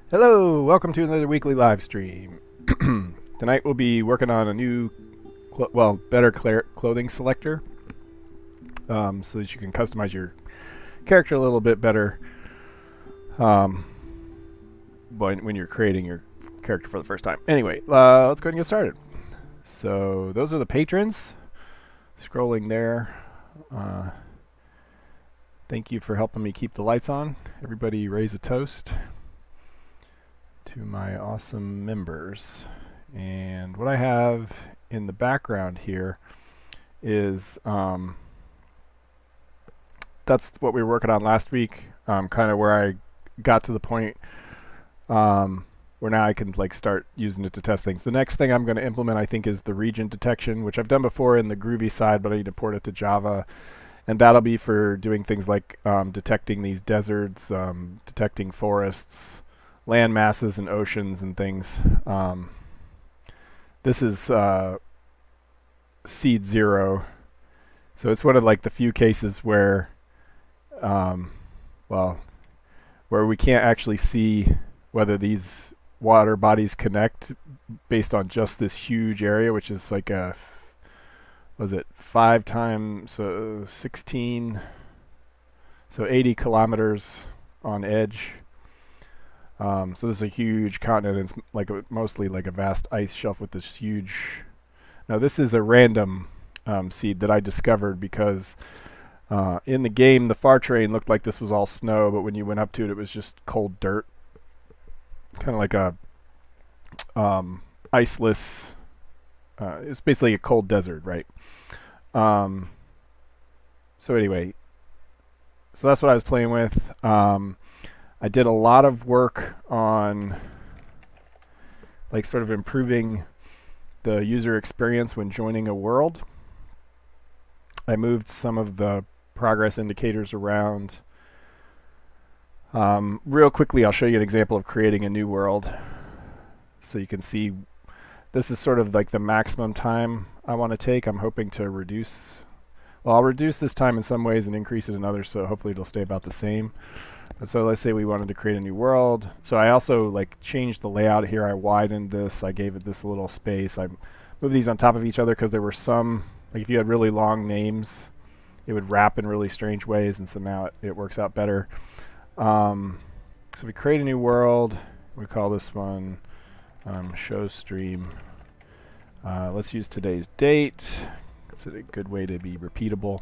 Hello, welcome to another weekly live stream. Tonight we'll be working on a new, better clothing selector, so that you can customize your character a little bit better um, when you're creating your character for the first time. Anyway, let's go ahead and get started. So those are the patrons. Scrolling there. Thank you for helping me keep the lights on. Everybody raise a toast to my awesome members. And what I have in the background here is that's what we were working on last week, kind of where I got to the point where now I can start using it to test things. The next thing I'm going to implement, I think, is the region detection, which I've done before in the Groovy side, but I need to port it to Java. And that'll be for doing things like detecting these deserts, detecting forests, land masses and oceans and things. This is seed 0, so it's one of the few cases where, where we can't actually see whether these water bodies connect based on just this huge area, which is like a, was it 5 times 16, so 80 kilometers on edge. So this is a huge continent. It's mostly like a vast ice shelf with this huge. Now this is a random seed that I discovered because in the game the far terrain looked like this was all snow, but when you went up to it, it was just cold dirt, kind of like a iceless. It's basically a cold desert, right? So anyway, so that's what I was playing with. I did a lot of work on sort of improving the user experience when joining a world. I moved some of the progress indicators around. Real quickly, I'll show you an example of creating a new world. So you can see this is sort of like the maximum time I want to take. I'm hoping to reduce, I'll reduce this time in some ways and increase it in others, so hopefully it'll stay about the same. So let's say we wanted to create a new world. So I also changed the layout here. I widened this. I gave it this little space. I moved these on top of each other because there were some, if you had really long names, it would wrap in really strange ways, and so now it works out better. So we create a new world. We call this one show stream. Let's use today's date. It's a good way to be repeatable.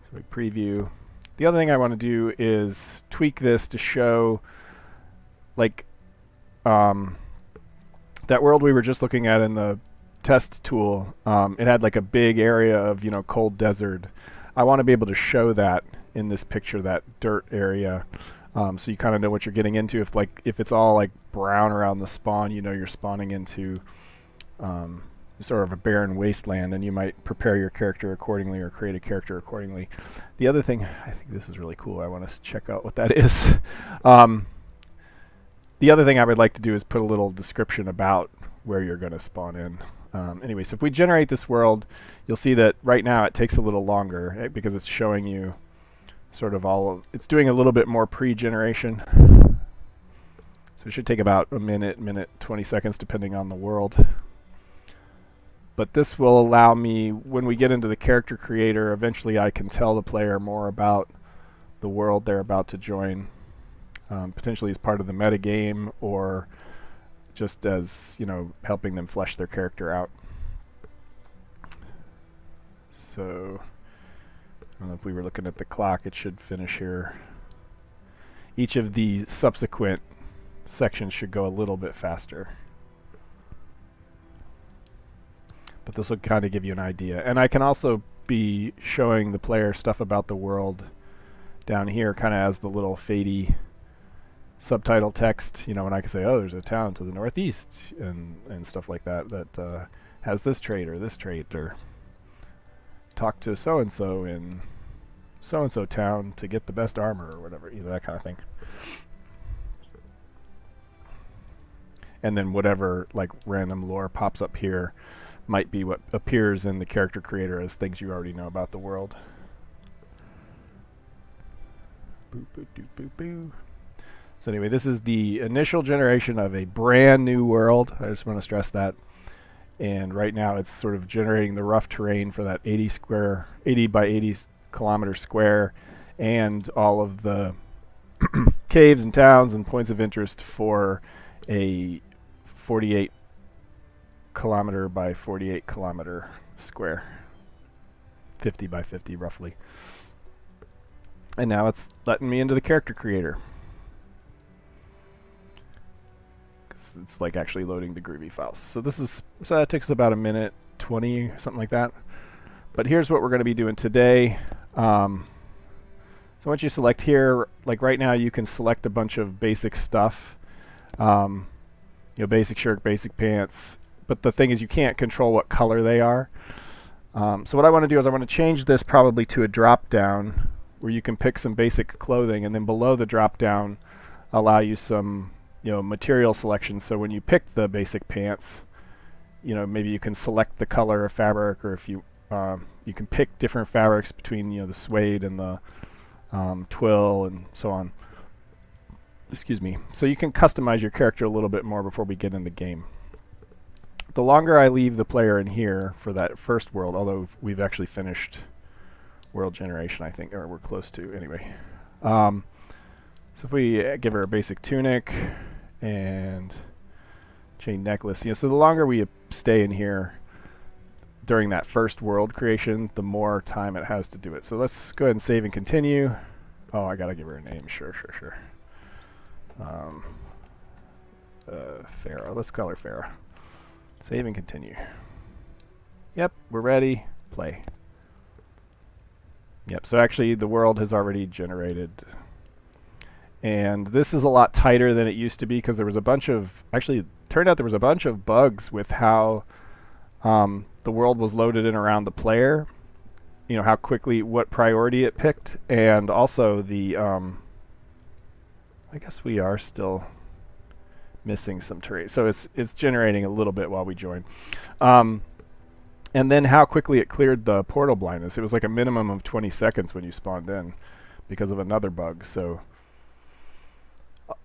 So we preview. The other thing I want to do is tweak this to show that world we were just looking at in the test tool. It had a big area of cold desert. I want to be able to show that in this picture, that dirt area, so you kind of know what you're getting into. If it's all brown around the spawn, you're spawning into sort of a barren wasteland, and you might prepare your character accordingly or create a character accordingly. The other thing, I think this is really cool. I want to check out what that is. The other thing I would like to do is put a little description about where you're going to spawn in. Anyway, so if we generate this world, you'll see that right now it takes a little longer, because it's showing you sort of it's doing a little bit more pre-generation. So it should take about a minute, 20 seconds, depending on the world. But this will allow me, when we get into the character creator, eventually I can tell the player more about the world they're about to join, potentially as part of the metagame or just as, helping them flesh their character out. So, I don't know if we were looking at the clock, it should finish here. Each of the subsequent sections should go a little bit faster. But this will kind of give you an idea. And I can also be showing the player stuff about the world down here, kind of as the little fadey subtitle text, and I can say, oh, there's a town to the northeast, and stuff like that, has this trait, or talk to so-and-so in so-and-so town to get the best armor, or whatever, that kind of thing. And then whatever, random lore pops up here might be what appears in the character creator as things you already know about the world. Boo, boo, doo, boo, boo. So anyway, this is the initial generation of a brand new world. I just want to stress that. And right now it's sort of generating the rough terrain for that 80 by 80 kilometer square, and all of the caves and towns and points of interest for a 48 kilometer by 48 kilometer square. 50 by 50 roughly. And now it's letting me into the character creator. It's like actually loading the Groovy files. So that takes about a minute 20, something like that. But here's what we're going to be doing today. So once you select here, like right now, you can select a bunch of basic stuff. Basic shirt, basic pants. But the thing is, you can't control what color they are. So what I want to do is I want to change this probably to a drop down where you can pick some basic clothing, and then below the drop down allow you some material selection. So when you pick the basic pants, maybe you can select the color of fabric, or if you can pick different fabrics between the suede and the twill and so on. Excuse me. So you can customize your character a little bit more before we get in the game. The longer I leave the player in here for that first world, although we've actually finished world generation, I think, or we're close to anyway. So if we give her a basic tunic and chain necklace, so the longer we stay in here during that first world creation, the more time it has to do it. So let's go ahead and save and continue. Oh, I gotta give her a name. Sure. Farah. Let's call her Farah. Save and continue. Yep, we're ready. Play. Yep, so actually the world has already generated. And this is a lot tighter than it used to be because there was a bunch of, actually, it turned out there was a bunch of bugs with how the world was loaded in around the player. How quickly, what priority it picked, and also the, I guess we are still missing some terrain. So it's generating a little bit while we join. And then how quickly it cleared the portal blindness. It was like a minimum of 20 seconds when you spawned in because of another bug. So,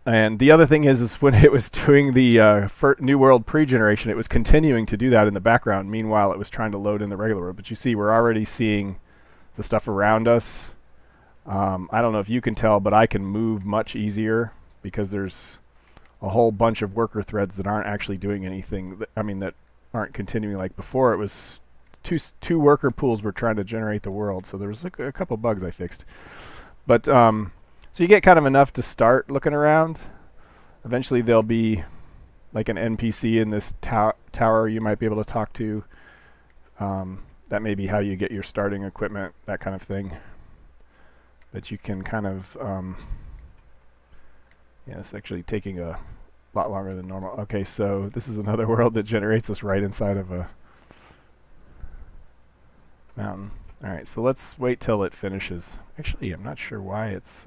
and the other thing is when it was doing the New World pre-generation, it was continuing to do that in the background. Meanwhile, it was trying to load in the regular world. But you see, we're already seeing the stuff around us. I don't know if you can tell, but I can move much easier because there's a whole bunch of worker threads that aren't actually doing anything. That aren't continuing like before. It was two worker pools were trying to generate the world, so there was a couple bugs I fixed. But so you get kind of enough to start looking around. Eventually there'll be like an NPC in this tower you might be able to talk to. That may be how you get your starting equipment, that kind of thing. But you can kind of it's actually taking a lot longer than normal. Okay, so this is another world that generates us right inside of a mountain. Alright, so let's wait till it finishes. Actually, I'm not sure why it's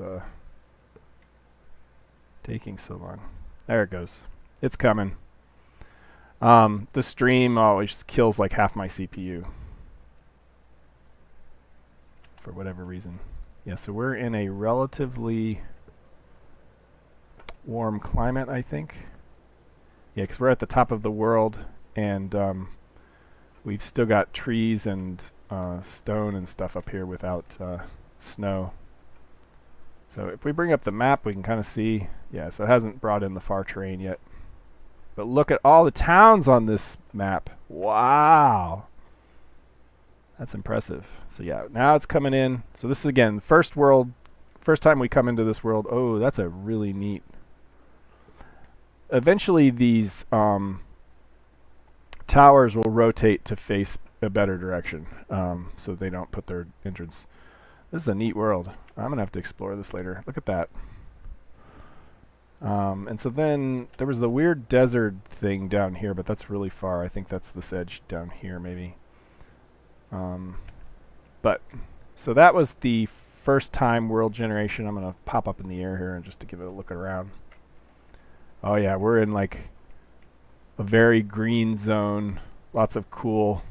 taking so long. There it goes. It's coming. The stream always kills like half my CPU. For whatever reason. Yeah, so we're in a relatively warm climate, I think. Yeah, because we're at the top of the world, and we've still got trees and stone and stuff up here without snow. So if we bring up the map, we can kind of see. Yeah, so it hasn't brought in the far terrain yet. But look at all the towns on this map. Wow. That's impressive. So yeah, now it's coming in. So this is, again, first time we come into this world. Oh, that's a really neat. Eventually these towers will rotate to face a better direction, so they don't put their entrance. This is a neat world. I'm gonna have to explore this later. Look at that. And so then there was the weird desert thing down here, but that's really far. I think that's this edge down here, maybe. But so that was the first time world generation. I'm gonna pop up in the air here and just to give it a look around. Oh yeah, we're in like a very green zone. Lots of cool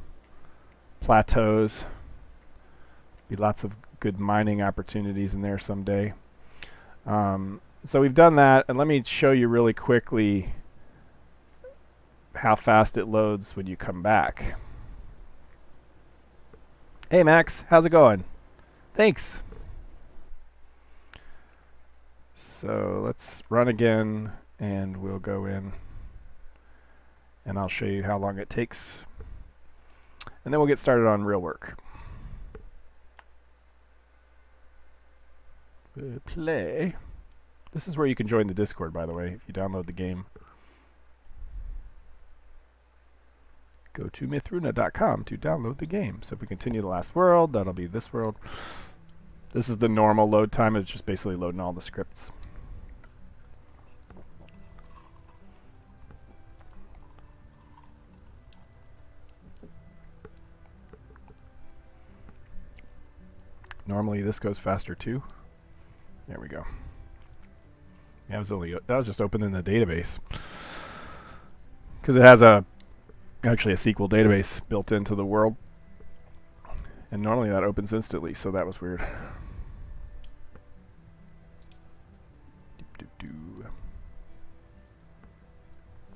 plateaus. Be lots of good mining opportunities in there someday. So we've done that, and let me show you really quickly how fast it loads when you come back. Hey Max, how's it going? Thanks. So let's run again, and we'll go in, and I'll show you how long it takes. And then we'll get started on real work. Play. This is where you can join the Discord, by the way, if you download the game. Go to mythruna.com to download the game. So if we continue the last world, that'll be this world. This is the normal load time. It's just basically loading all the scripts. Normally this goes faster too. There we go. Yeah, that was just open in the database, because it has actually a SQL database built into the world, and normally that opens instantly, so that was weird.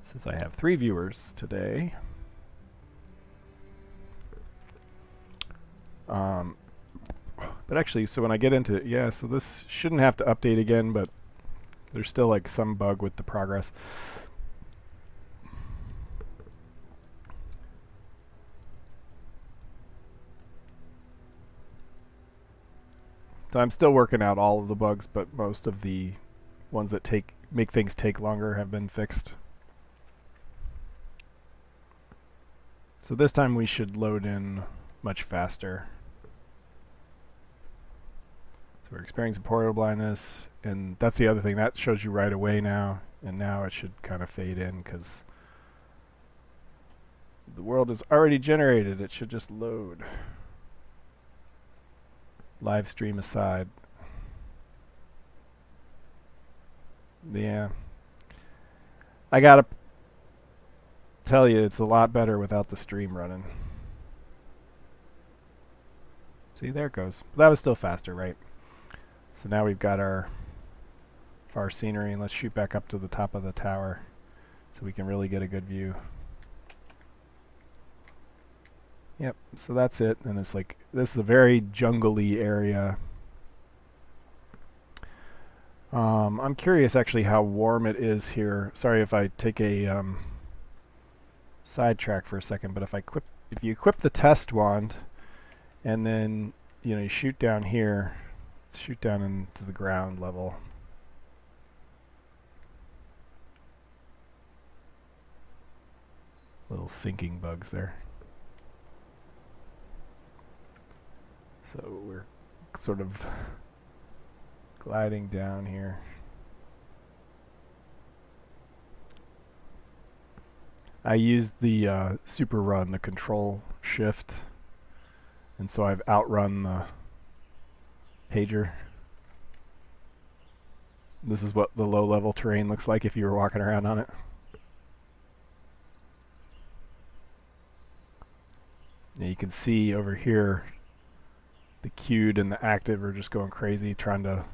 Since I have 3 viewers today, but actually, so when I get into it, yeah, so this shouldn't have to update again, but there's still like some bug with the progress. So I'm still working out all of the bugs, but most of the ones that make things take longer have been fixed. So this time we should load in much faster. So we're experiencing portal blindness, and that's the other thing. That shows you right away now, and now it should kind of fade in because the world is already generated. It should just load. Live stream aside. Yeah. I gotta tell you, it's a lot better without the stream running. See, there it goes. But that was still faster, right? So now we've got our far scenery, and let's shoot back up to the top of the tower so we can really get a good view. Yep, so that's it, and it's like, this is a very jungly area. I'm curious actually how warm it is here. Sorry if I take a sidetrack for a second, but if you equip the test wand, and then you shoot down here, shoot down into the ground level. Little sinking bugs there. So we're sort of gliding down here. I used the super run, the control shift, and so I've outrun the pager. This is what the low level terrain looks like if you were walking around on it. Now you can see over here the queued and the active are just going crazy trying to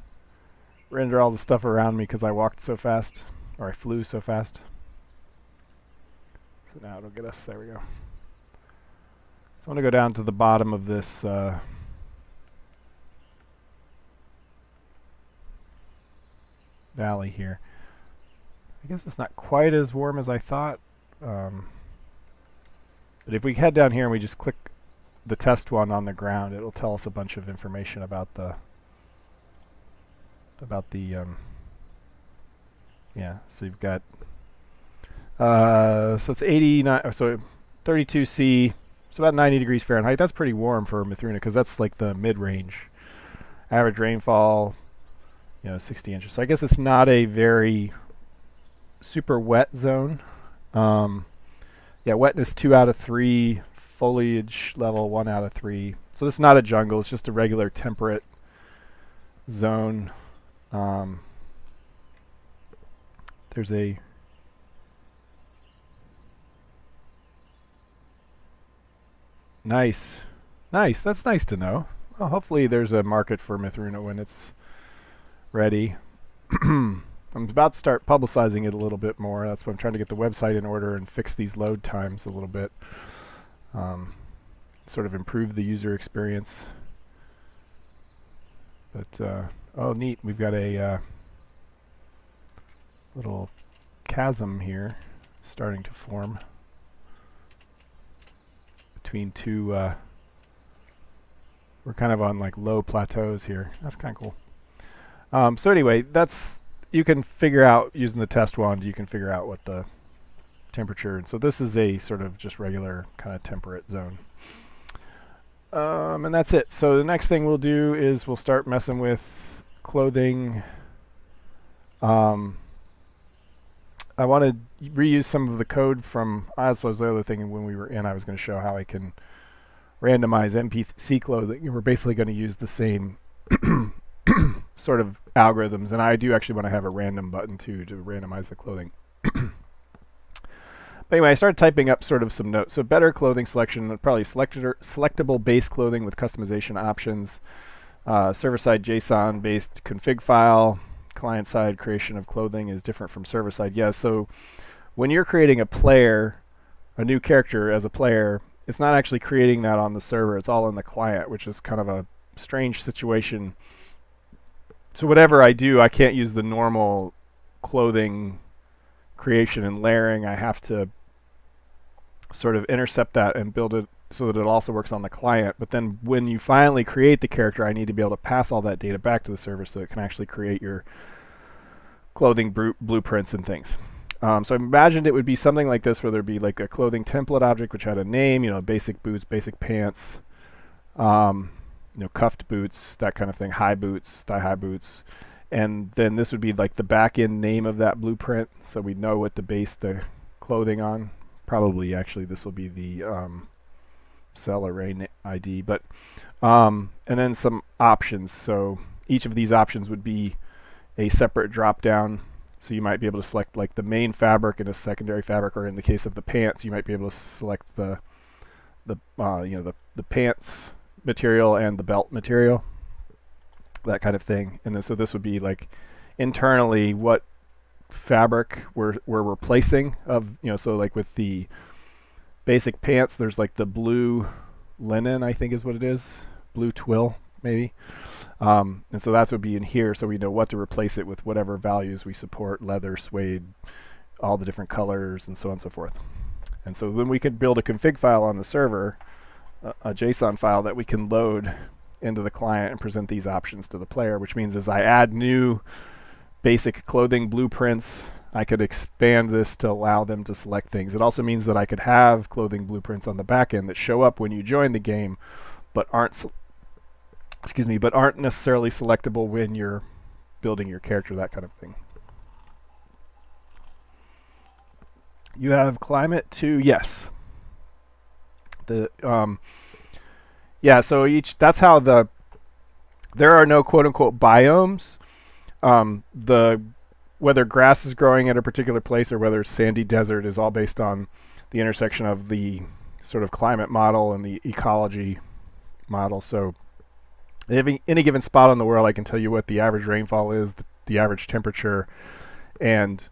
render all the stuff around me because I walked so fast, or I flew so fast. So now it'll get us, there we go. So I want to go down to the bottom of this valley here. I guess it's not quite as warm as I thought. But if we head down here and we just click the test one on the ground, it'll tell us a bunch of information about the yeah, so you've got so it's 89, so 32°C, so about 90 degrees Fahrenheit. That's pretty warm for Mythruna because that's like the mid-range. Average rainfall, 60 inches. So I guess it's not a very super wet zone. Yeah, wetness 2 out of 3, foliage level 1 out of 3. So this is not a jungle, it's just a regular temperate zone. There's a nice, that's nice to know. Well, hopefully there's a market for Mythruna when it's ready. I'm about to start publicizing it a little bit more. That's why I'm trying to get the website in order and fix these load times a little bit. Sort of improve the user experience. But, oh neat, we've got a little chasm here starting to form between two, we're kind of on like low plateaus here. That's kind of cool. So anyway, you can figure out, using the test wand, you can figure out what the temperature, and so this is a sort of just regular kind of temperate zone. And that's it. So the next thing we'll do is we'll start messing with clothing. I want to reuse some of the code from, as was the other thing when we were in, I was going to show how I can randomize NPC clothing. We're basically going to use the same sort of algorithms, and I do actually want to have a random button too to randomize the clothing. But anyway, I started typing up sort of some notes. So better clothing selection, probably selectable base clothing with customization options, server-side JSON-based config file, client-side creation of clothing is different from server-side. Yeah, so when you're creating a player, a new character as a player, it's not actually creating that on the server. It's all in the client, which is kind of a strange situation. So whatever I do, I can't use the normal clothing creation and layering. I have to sort of intercept that and build it so that it also works on the client. But then when you finally create the character, I need to be able to pass all that data back to the server so it can actually create your clothing blueprints and things. So I imagined it would be something like this, where there'd be like a clothing template object which had a name, basic boots, basic pants, cuffed boots, that kind of thing, high boots, thigh-high boots. And then this would be like the back-end name of that blueprint, so we know what to base the clothing on. Probably, actually, this will be the cell array ID. But and then some options. So each of these options would be a separate drop-down. So you might be able to select like the main fabric and a secondary fabric, or in the case of the pants, you might be able to select the pants material and the belt material, that kind of thing. And then so this would be like internally what fabric we're replacing of, so like with the basic pants, there's like the blue linen, I think is what it is, blue twill maybe. And so that's would be in here, so we know what to replace it with, whatever values we support, leather, suede, all the different colors, and so on and so forth. And so then we could build a config file on the server, a JSON file that we can load into the client and present these options to the player, which means as I add new basic clothing blueprints, I could expand this to allow them to select things. It also means that I could have clothing blueprints on the back end that show up when you join the game, but aren't necessarily selectable when you're building your character, that kind of thing. You have climate too, yes. Yeah, so that's how there are no quote-unquote biomes. Whether grass is growing at a particular place or whether it's sandy desert is all based on the intersection of the sort of climate model and the ecology model. So any given spot on the world, I can tell you what the average rainfall is, the average temperature, and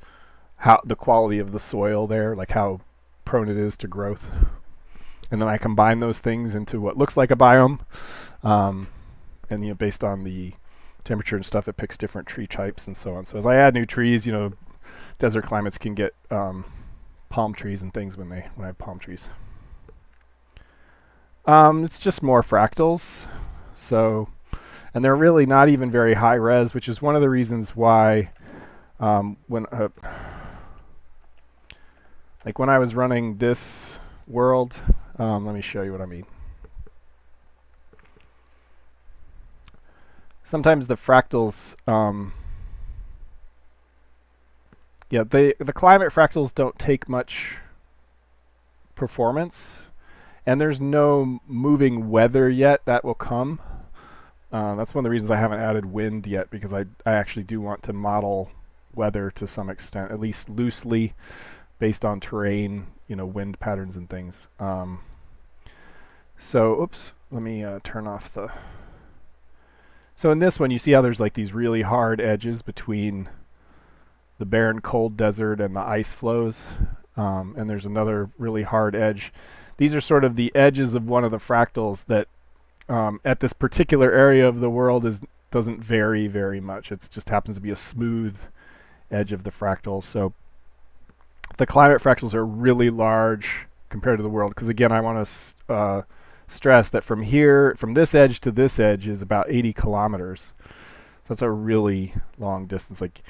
how the quality of the soil there, like how prone it is to growth. And then I combine those things into what looks like a biome. And based on the temperature and stuff, it picks different tree types and so on. So as I add new trees, desert climates can get palm trees and things when I have palm trees. It's just more fractals. So, and they're really not even very high res, which is one of the reasons why when I was running this world, let me show you what I mean. Sometimes the fractals, the climate fractals don't take much performance, and there's no moving weather yet. That will come. That's one of the reasons I haven't added wind yet, because I actually do want to model weather to some extent, at least loosely, based on terrain, wind patterns and things. So, oops, let me turn off the So in this one, you see how there's like these really hard edges between the barren cold desert and the ice flows, and there's another really hard edge. These are sort of the edges of one of the fractals that at this particular area of the world doesn't vary very much. It just happens to be a smooth edge of the fractal. So the climate fractals are really large compared to the world, because again, I want to stress that from this edge to this edge is about 80 kilometers. So that's a really long distance. Like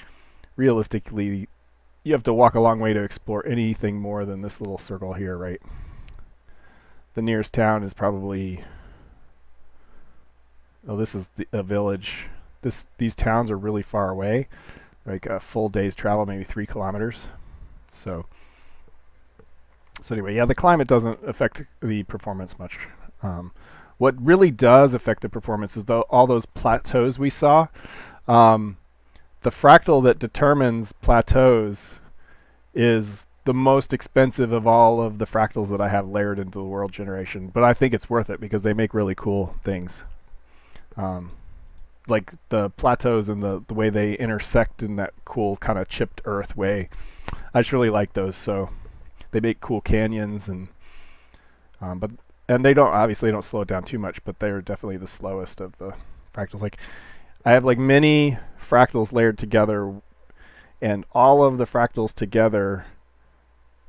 realistically, you have to walk a long way to explore anything more than this little circle here, right? The nearest town is probably, oh, this is a village. These towns are really far away, like a full day's travel, maybe 3 kilometers. So anyway, yeah, the climate doesn't affect the performance much. What really does affect the performance is all those plateaus we saw. The fractal that determines plateaus is the most expensive of all of the fractals that I have layered into the world generation, but I think it's worth it because they make really cool things. Like the plateaus and the way they intersect in that cool kind of chipped earth way. I just really like those. So they make cool canyons, and they don't slow it down too much, but they're definitely the slowest of the fractals. Like I have like many fractals layered together, and all of the fractals together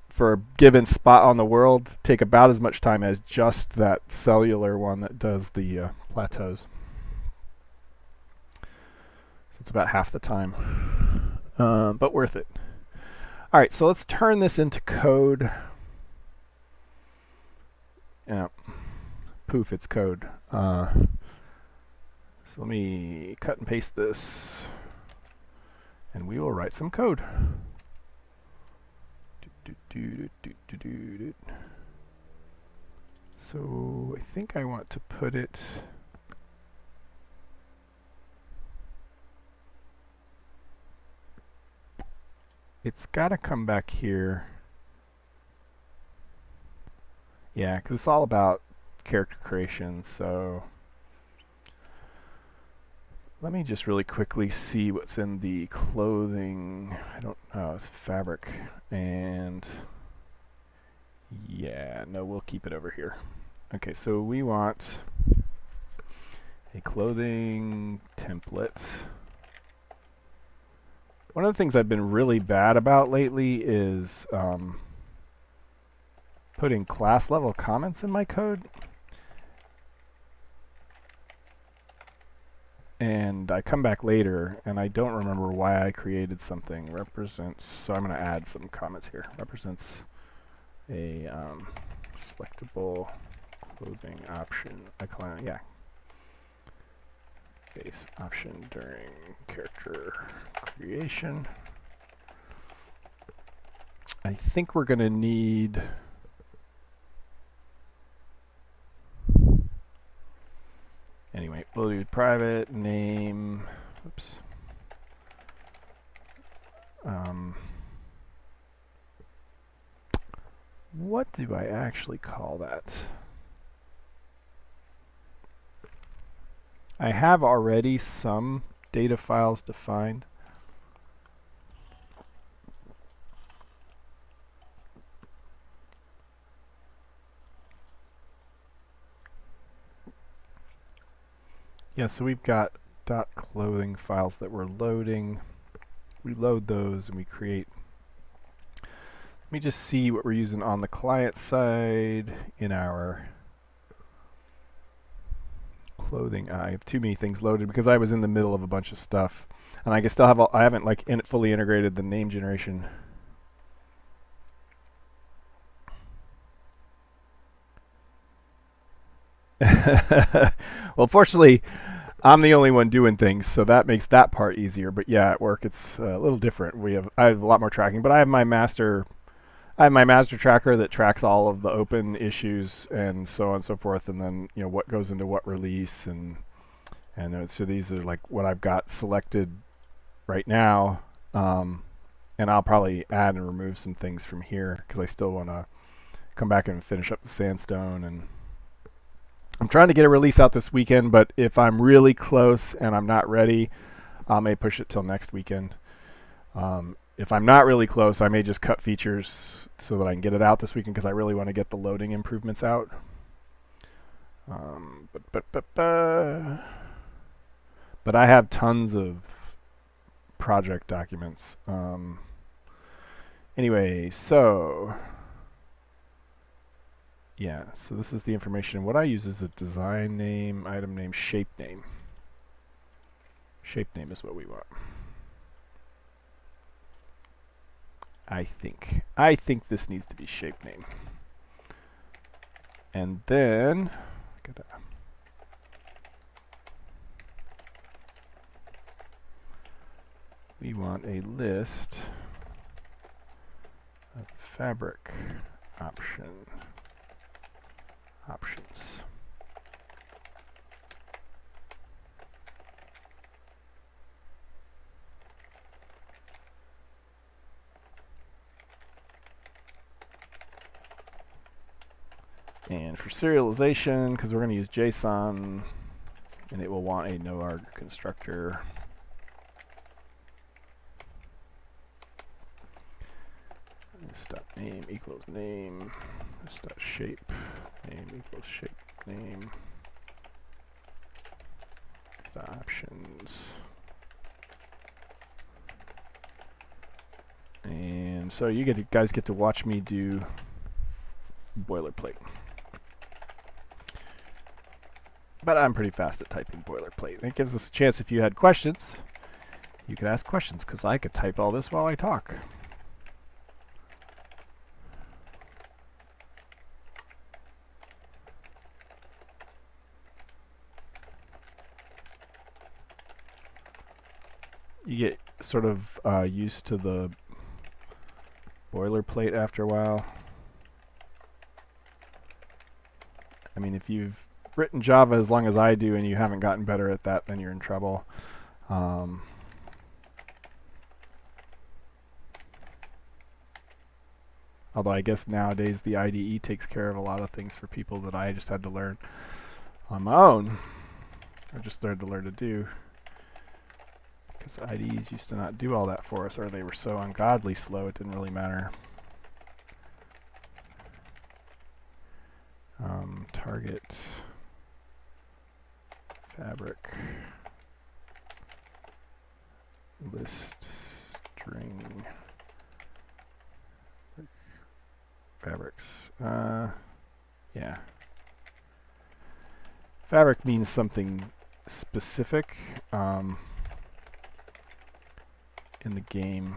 for a given spot on the world take about as much time as just that cellular one that does the plateaus. So it's about half the time, but worth it. All right, so let's turn this into code. Yeah, poof, it's code. So let me cut and paste this, and we will write some code. So I think I want to put it. It's got to come back here. Yeah, because it's all about character creation. So let me just really quickly see what's in the clothing. I don't know. It's fabric. And yeah, no, we'll keep it over here. Okay, so we want a clothing template. One of the things I've been really bad about lately is putting class level comments in my code. And I come back later and I don't remember why I created something. Represents, so I'm going to add some comments here. Represents a selectable clothing option. Yeah. Base option during character creation. I think we're going to need anyway, we'll do private name. Oops. What do I actually call that? I have already some data files defined. Yeah, so we've got .clothing files that we're loading. We load those and we create. Let me just see what we're using on the client side in our clothing. I have too many things loaded because I was in the middle of a bunch of stuff, and I can still have. I haven't like fully integrated the name generation. Well, fortunately, I'm the only one doing things, so that makes that part easier. But yeah, at work it's a little different. I have a lot more tracking, but I have my master tracker that tracks all of the open issues and so on and so forth, and then what goes into what release, and so these are like what I've got selected right now, and I'll probably add and remove some things from here because I still want to come back and finish up the sandstone I'm trying to get a release out this weekend, but if I'm really close and I'm not ready, I may push it till next weekend. If I'm not really close, I may just cut features so that I can get it out this weekend because I really want to get the loading improvements out. But I have tons of project documents. Anyway, so yeah, so this is the information. What I use is a design name, item name, shape name. Shape name is what we want. I think this needs to be shape name. And then we want a list of fabric options. And for serialization, because we're going to use JSON, and it will want a no-arg constructor. This.name equals name. This.shape name equals shape name. This.options. And so you guys get to watch me do boilerplate. But I'm pretty fast at typing boilerplate. And it gives us a chance, if you had questions, you could ask questions, because I could type all this while I talk. You get sort of used to the boilerplate after a while. I mean, if you've written Java as long as I do and you haven't gotten better at that, then you're in trouble. Although I guess nowadays the IDE takes care of a lot of things for people that I just had to learn on my own. I just started to learn to do. Because IDEs used to not do all that for us, or they were so ungodly slow it didn't really matter. Target fabric list string fabrics. Yeah. Fabric means something specific in the game.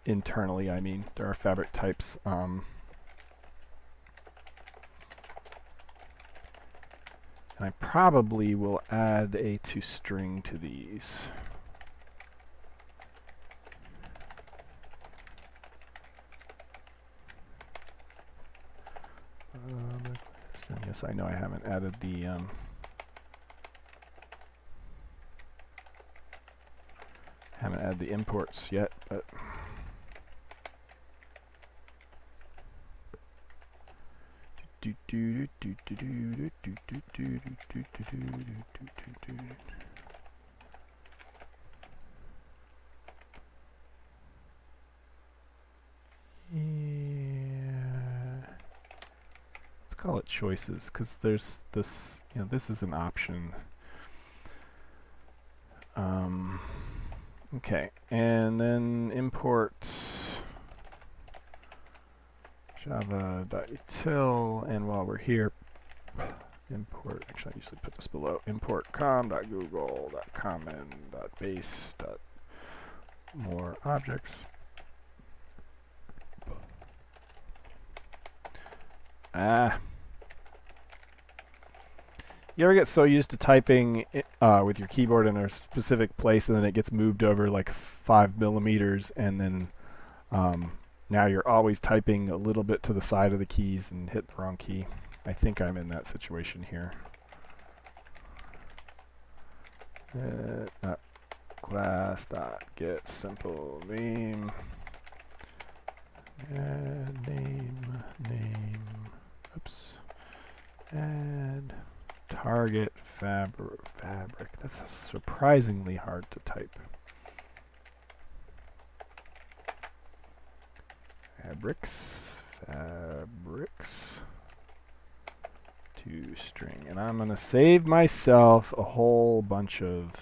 Internally, I mean, there are fabric types. And I probably will add a toString to these. Yes, I know I haven't added the imports yet, but call it choices, because there's this, this is an option. Okay, and then import java.util, and while we're here, import, actually I usually put this below, import com.google.common.base.more objects. You ever get so used to typing with your keyboard in a specific place, and then it gets moved over like 5 millimeters, and then now you're always typing a little bit to the side of the keys and hit the wrong key? I think I'm in that situation here. Not class dot get simple name. Add name. Oops. Add target fabric. That's surprisingly hard to type. Fabrics to string, and I'm gonna save myself a whole bunch of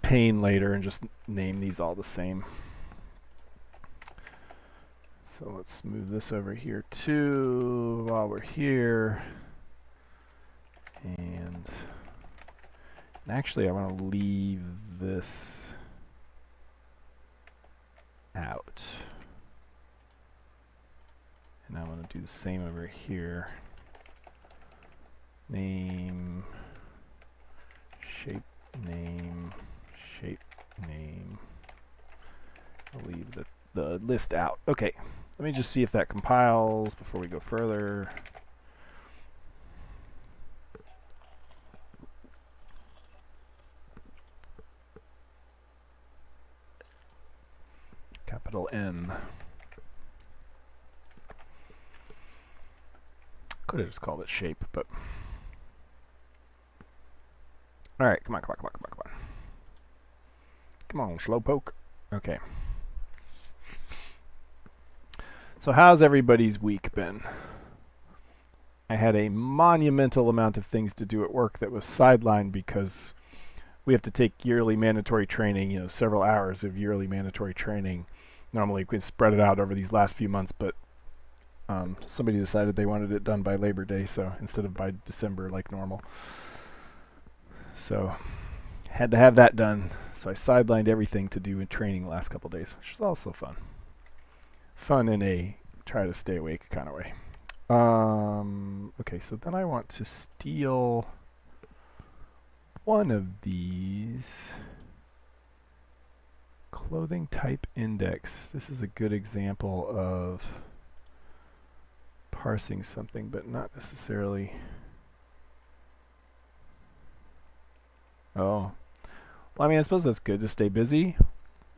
pain later and just name these all the same. So let's move this over here too while we're here. And actually I want to leave this out. And I want to do the same over here. Name, shape name. I'll leave the list out. Okay, let me just see if that compiles before we go further. Capital N. Could have just called it shape, but all right, come on. Come on, slowpoke. Okay. So how's everybody's week been? I had a monumental amount of things to do at work that was sidelined because we have to take yearly mandatory training, several hours of yearly mandatory training. Normally we could spread it out over these last few months, but somebody decided they wanted it done by Labor Day, so instead of by December like normal. So had to have that done. So I sidelined everything to do in training the last couple days, which was also fun. Fun in a try to stay awake kind of way. Okay, so then I want to steal one of these. Clothing type index. This is a good example of parsing something, but not necessarily. Oh. Well, I mean, I suppose that's good to stay busy.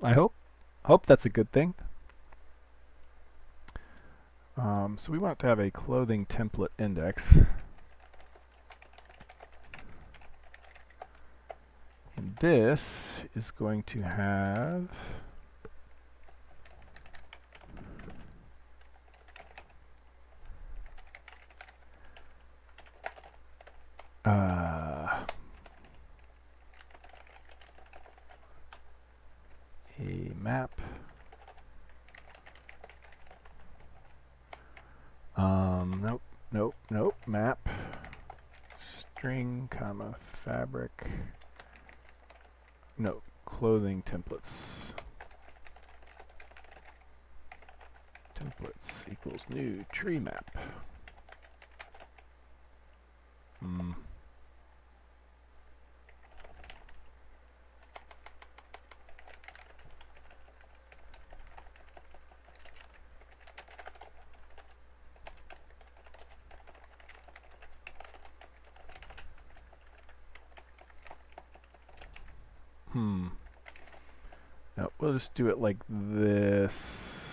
I hope. Hope that's a good thing. So we want to have a clothing template index. And this is going to have a map. Nope. Map. String, comma, fabric. No, clothing templates. Templates equals new tree map. No, we'll just do it like this,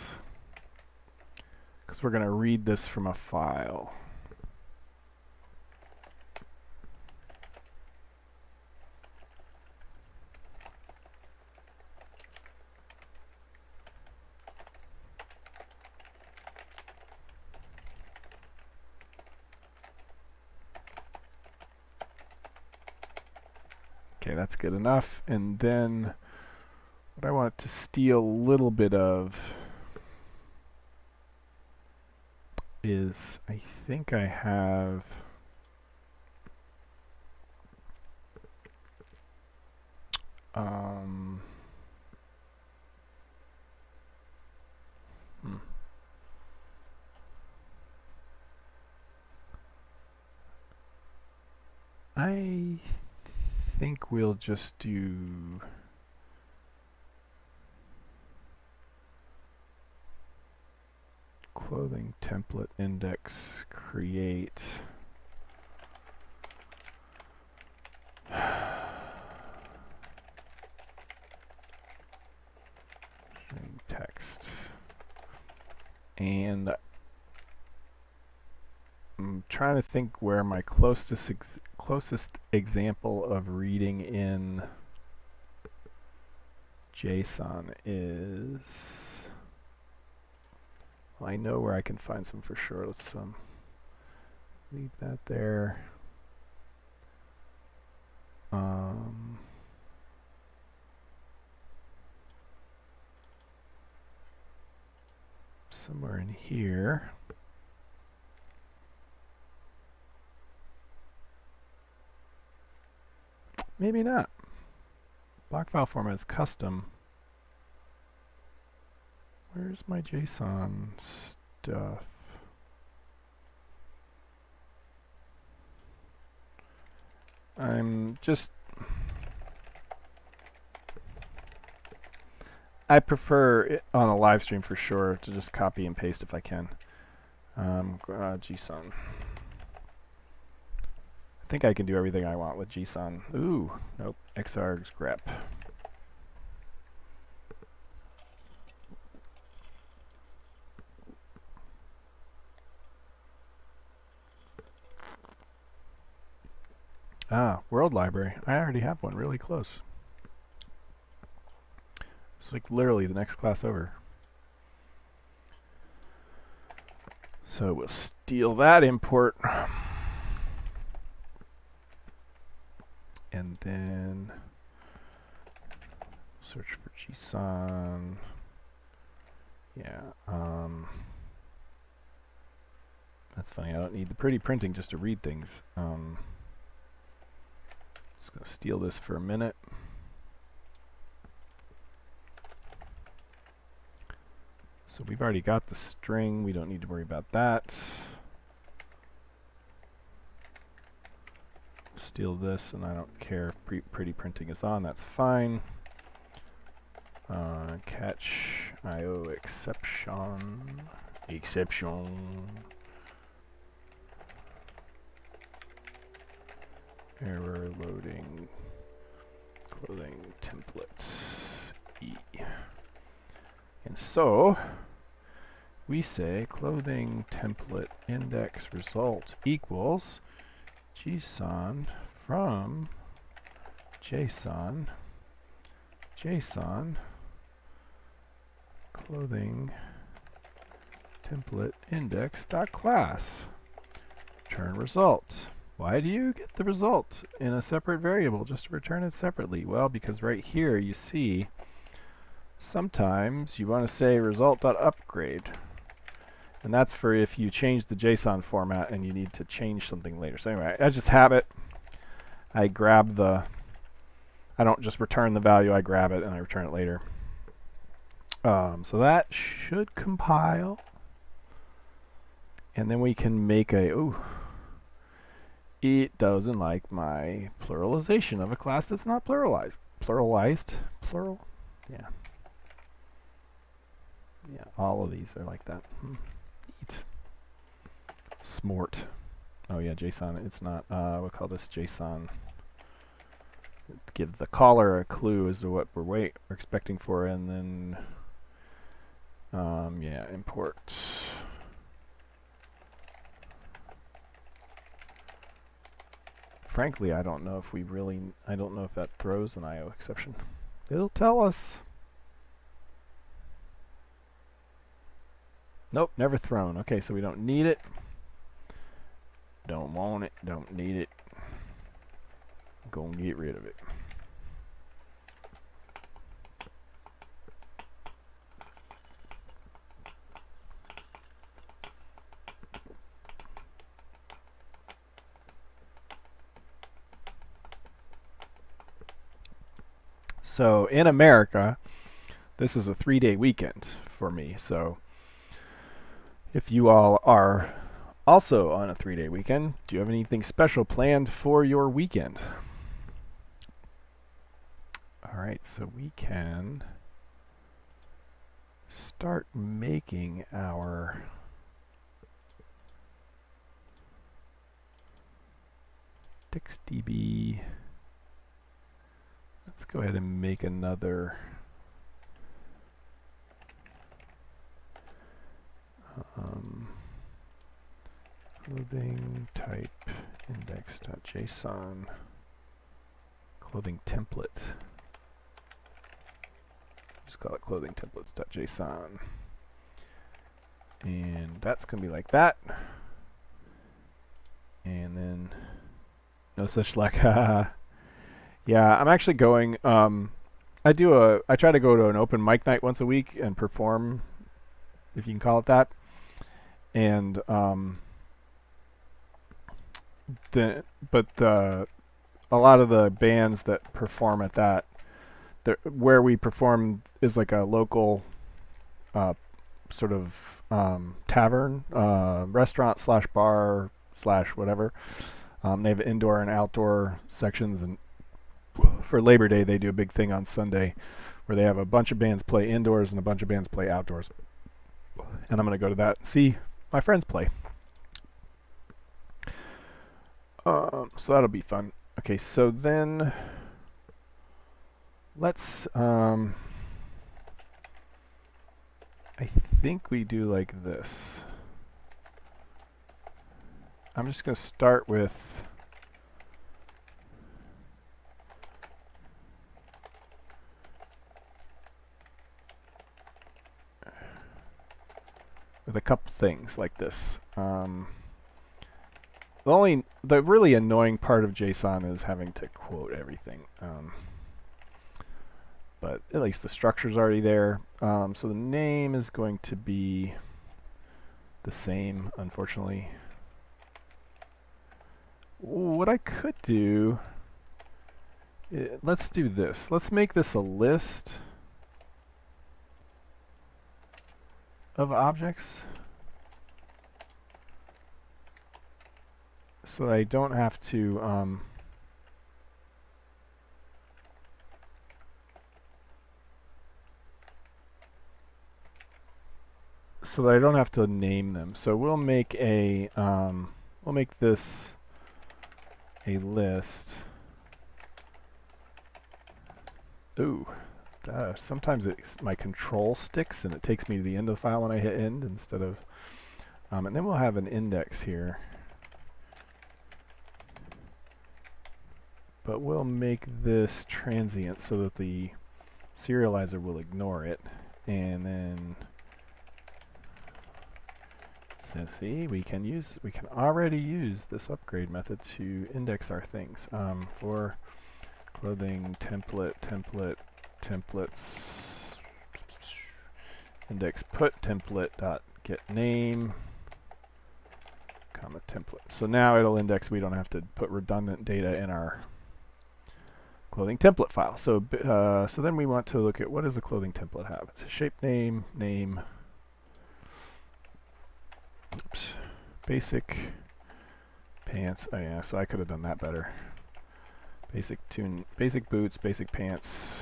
because we're going to read this from a file. Okay, that's good enough. And then what I want to steal a little bit of is, I think I have I think we'll just do clothing template index create And I'm trying to think where my closest example of reading in JSON is. Well, I know where I can find some for sure. Let's leave that there. Somewhere in here. Maybe not. Block file format is custom. Where's my JSON stuff? I prefer it on a live stream for sure to just copy and paste if I can. JSON. I think I can do everything I want with JSON. Ooh, nope. XArgs grep. World library. I already have one really close. It's like literally the next class over. So we'll steal that import. And then search for JSON. Yeah. That's funny. I don't need the pretty printing just to read things. Just going to steal this for a minute. So we've already got the string. We don't need to worry about that. Steal this, and I don't care if pretty printing is on. That's fine. Catch IO exception. Error loading clothing template E. And so we say clothing template index result equals JSON from JSON clothing template index dot class. Return result. Why do you get the result in a separate variable just to return it separately? Well, because right here you see sometimes you want to say result.upgrade. And that's for if you change the JSON format and you need to change something later. So anyway, I just have it. I grab I don't just return the value, I grab it and I return it later. So that should compile. And then we can make it doesn't like my pluralization of a class that's not pluralized. Plural? Yeah. Yeah, all of these are like that. Neat. Smort. Oh yeah, JSON. It's not, we'll call this JSON. Give the caller a clue as to what we're expecting for, and then, yeah, import. Frankly, I don't know if that throws an IO exception. It'll tell us. Nope, never thrown. Okay, so we don't need it. Don't want it. Don't need it. Go and get rid of it. So in America, this is a 3-day weekend for me. So if you all are also on a 3-day weekend, do you have anything special planned for your weekend? All right, so we can start making our DixDB. Let's go ahead and make another clothing type index.json clothing template. Just call it clothing templates.json. And that's going to be like that. And then no such luck. Yeah, I'm actually going. I try to go to an open mic night once a week and perform, if you can call it that. And a lot of the bands that perform at that, where we perform is like a local sort of tavern, restaurant slash bar slash whatever. They have indoor and outdoor sections, and for Labor Day they do a big thing on Sunday where they have a bunch of bands play indoors and a bunch of bands play outdoors. And I'm going to go to that and see my friends play. So that'll be fun. Okay, so then let's I think we do like this. I'm just going to start with a couple things like this. The really annoying part of JSON is having to quote everything. But at least the structure's already there. So the name is going to be the same, unfortunately. What I could do, let's do this. Let's make this a list of objects so that I don't have to name them. So we'll make this a list. Ooh. Sometimes my control sticks and it takes me to the end of the file when I hit end instead of and then we'll have an index here, but we'll make this transient so that the serializer will ignore it. And then so see, we can already use this upgrade method to index our things. For clothing templates index put template dot get name comma template. So now it'll index. We don't have to put redundant data in our clothing template file. So so then we want to look at what does a clothing template have. It's a shape name, oops, basic pants. Oh yeah, so I could have done that better. Basic boots, basic pants,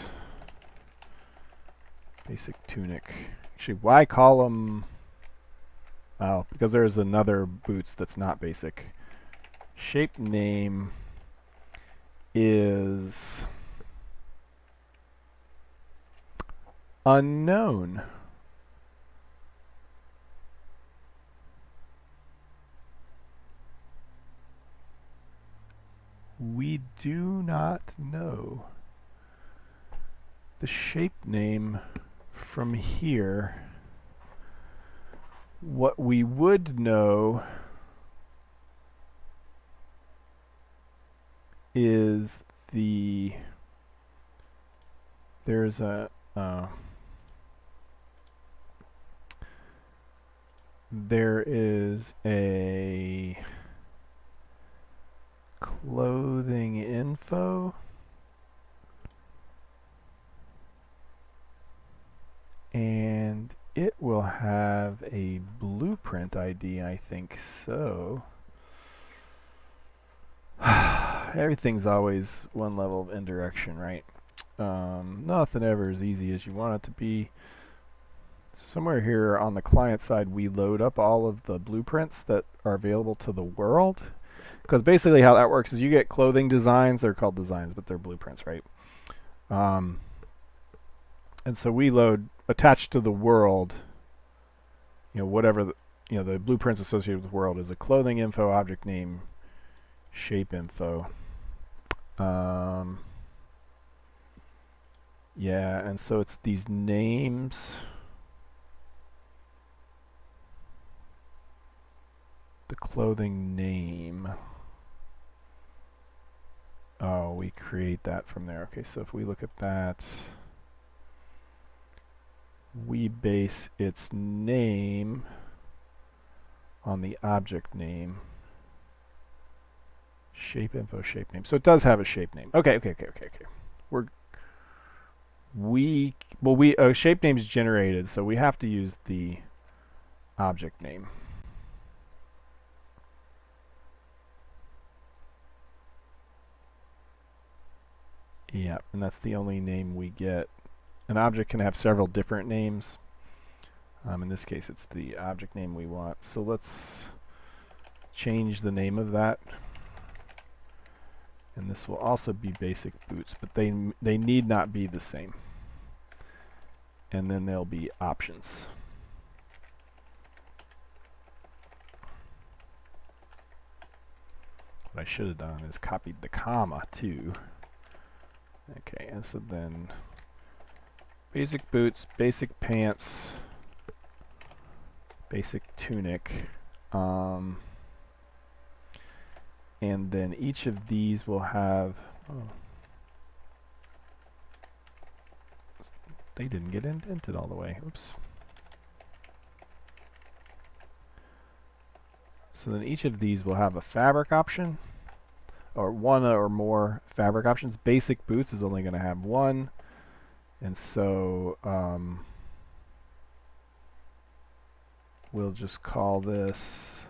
basic tunic. Actually, why call them? Oh, because there's another boots that's not basic. Shape name is unknown. We do not know the shape name from here. What we would know is there's a there is a clothing info and it will have a blueprint ID, I think so. Everything's always one level of indirection, right? Nothing ever as easy as you want it to be. Somewhere here on the client side, we load up all of the blueprints that are available to the world. Because basically how that works is you get clothing designs. They're called designs, but they're blueprints, right? And so we load attached to the world, you know, whatever the blueprints associated with world is a clothing info, object name, shape info. Yeah, and so it's these names. The clothing name. Oh, we create that from there. Okay, so if we look at that, we base its name on the object name. Shape info, shape name. So it does have a shape name. Okay. Shape name's generated, so we have to use the object name. Yeah, and that's the only name we get. An object can have several different names. In this case, it's the object name we want. So let's change the name of that. And this will also be basic boots, but they need not be the same. And then there'll be options. What I should have done is copied the comma too. Okay, and so then basic boots, basic pants, basic tunic, and then each of these will have, they didn't get indented all the way, oops. So then each of these will have a fabric option, or one or more fabric options. Basic boots is only going to have one, and so we'll just call this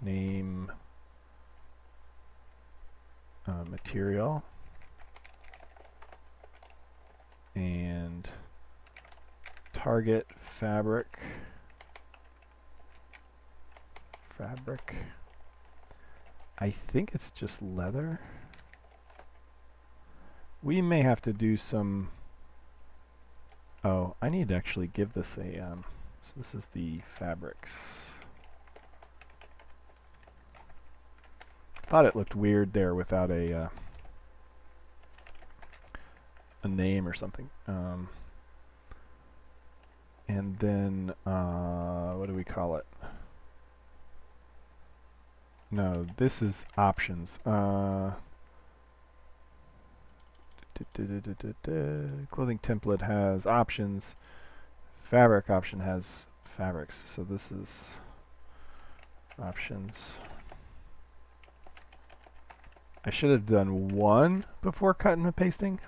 name material and target fabric. I think it's just leather. We may have to do some. Oh, I need to actually give this a. So this is the fabrics. Thought it looked weird there without a name or something. And then what do we call it? No, this is options. Clothing template has options. Fabric option has fabrics. So this is options. I should have done one before cutting and pasting.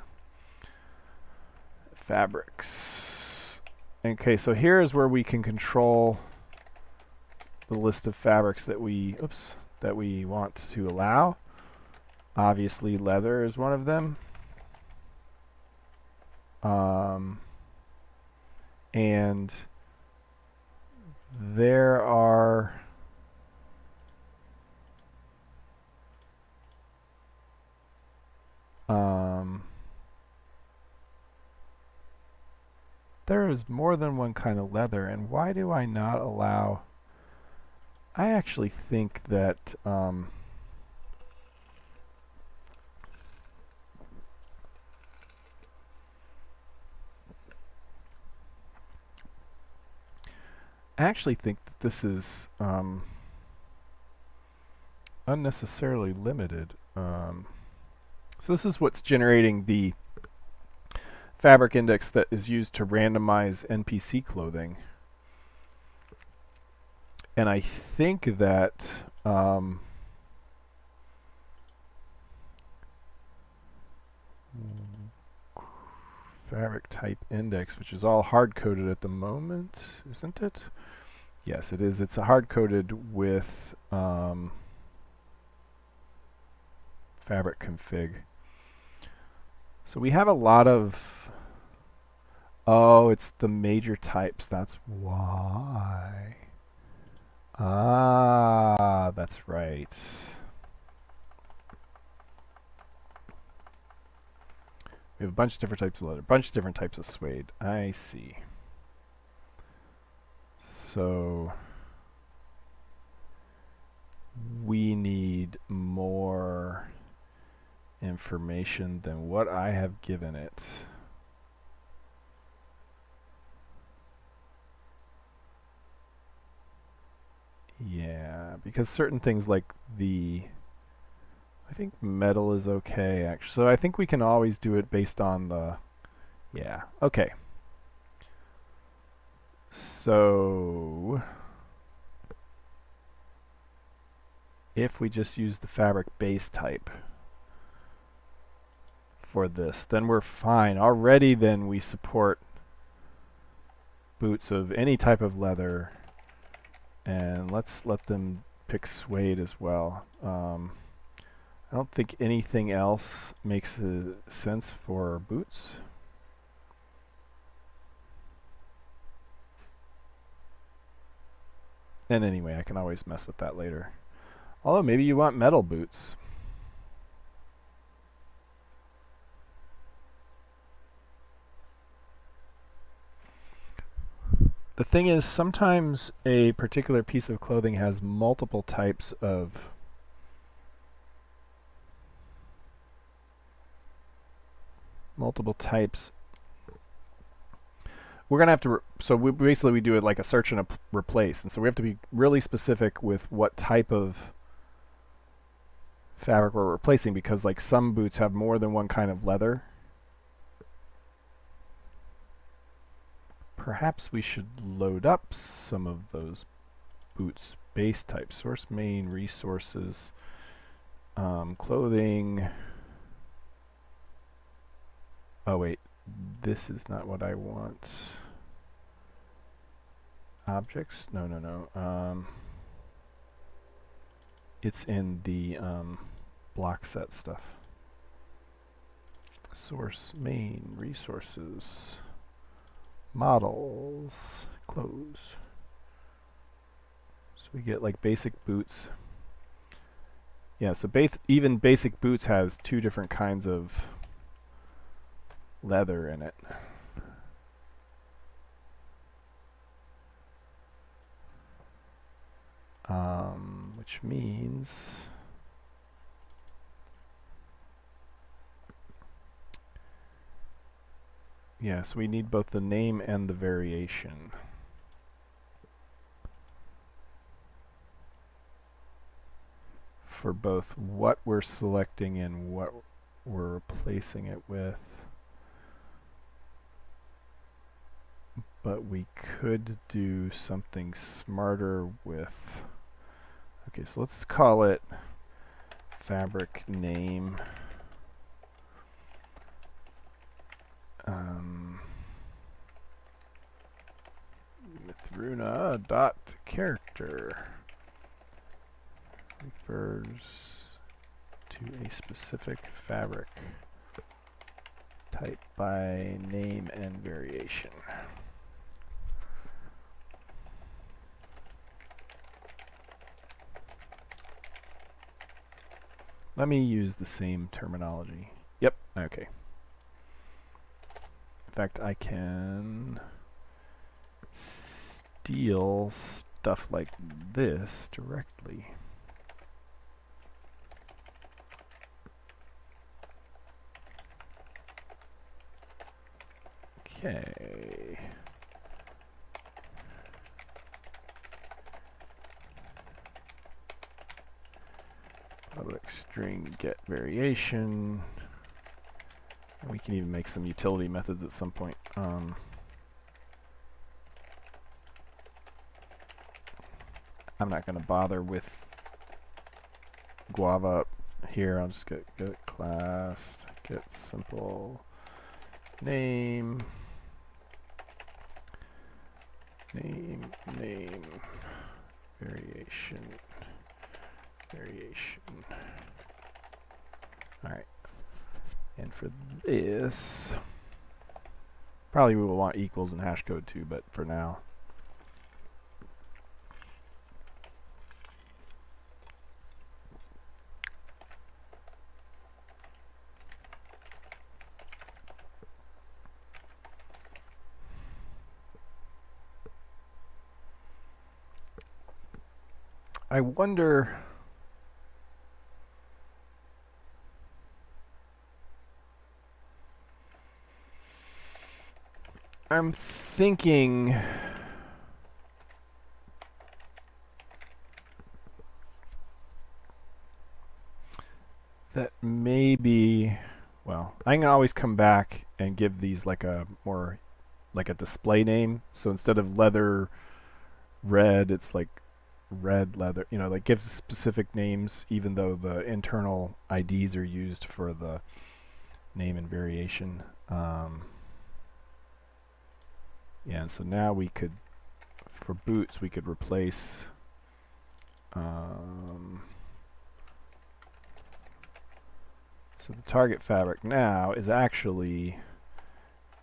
Fabrics. Okay, so here is where we can control the list of fabrics that we want to allow. Obviously leather is one of them. And there are there is more than one kind of leather, and why do I not allow? I actually think that this is unnecessarily limited. So this is what's generating the fabric index that is used to randomize NPC clothing. And I think that fabric type index, which is all hard-coded at the moment, isn't it? Yes, it is. It's hard-coded with fabric config. So we have a lot of... Oh, it's the major types. That's why. Ah, that's right. We have a bunch of different types of leather, a bunch of different types of suede. I see. So we need more information than what I have given it. Yeah, because certain things like I think metal is okay, actually. So I think we can always do it based on the, yeah, okay. So if we just use the fabric base type for this, then we're fine. Already then we support boots of any type of leather, and let's let them pick suede as well. I don't think anything else makes sense for boots. And anyway, I can always mess with that later. Although maybe you want metal boots. The thing is, sometimes a particular piece of clothing has multiple types of we're going to have to, so we do it like a search and a replace. And so we have to be really specific with what type of fabric we're replacing, because like some boots have more than one kind of leather. Perhaps we should load up some of those boots base types. Source main resources, clothing. Oh wait, this is not what I want. Objects? No. It's in the block set stuff. Source main resources. Models, clothes. So we get like basic boots. Yeah, so even basic boots has two different kinds of leather in it. Which means yeah, so we need both the name and the variation. For both what we're selecting and what we're replacing it with. But we could do something smarter with, okay, so let's call it fabric name. Mythruna dot character refers to a specific fabric type by name and variation. Let me use the same terminology. Yep, okay. In fact, I can steal stuff like this directly. Okay. Public string get variation. And we can even make some utility methods at some point. I'm not going to bother with Guava up here. I'll just get class, get simple name, variation. Alright. And for this, probably we will want equals in hash code too, but for now. I wonder. I'm thinking that maybe, well, I can always come back and give these like a more like a display name. So instead of leather red, it's like red leather, you know, like gives specific names even though the internal IDs are used for the name and variation. Yeah, and so now we could, for boots, we could replace so the target fabric now is actually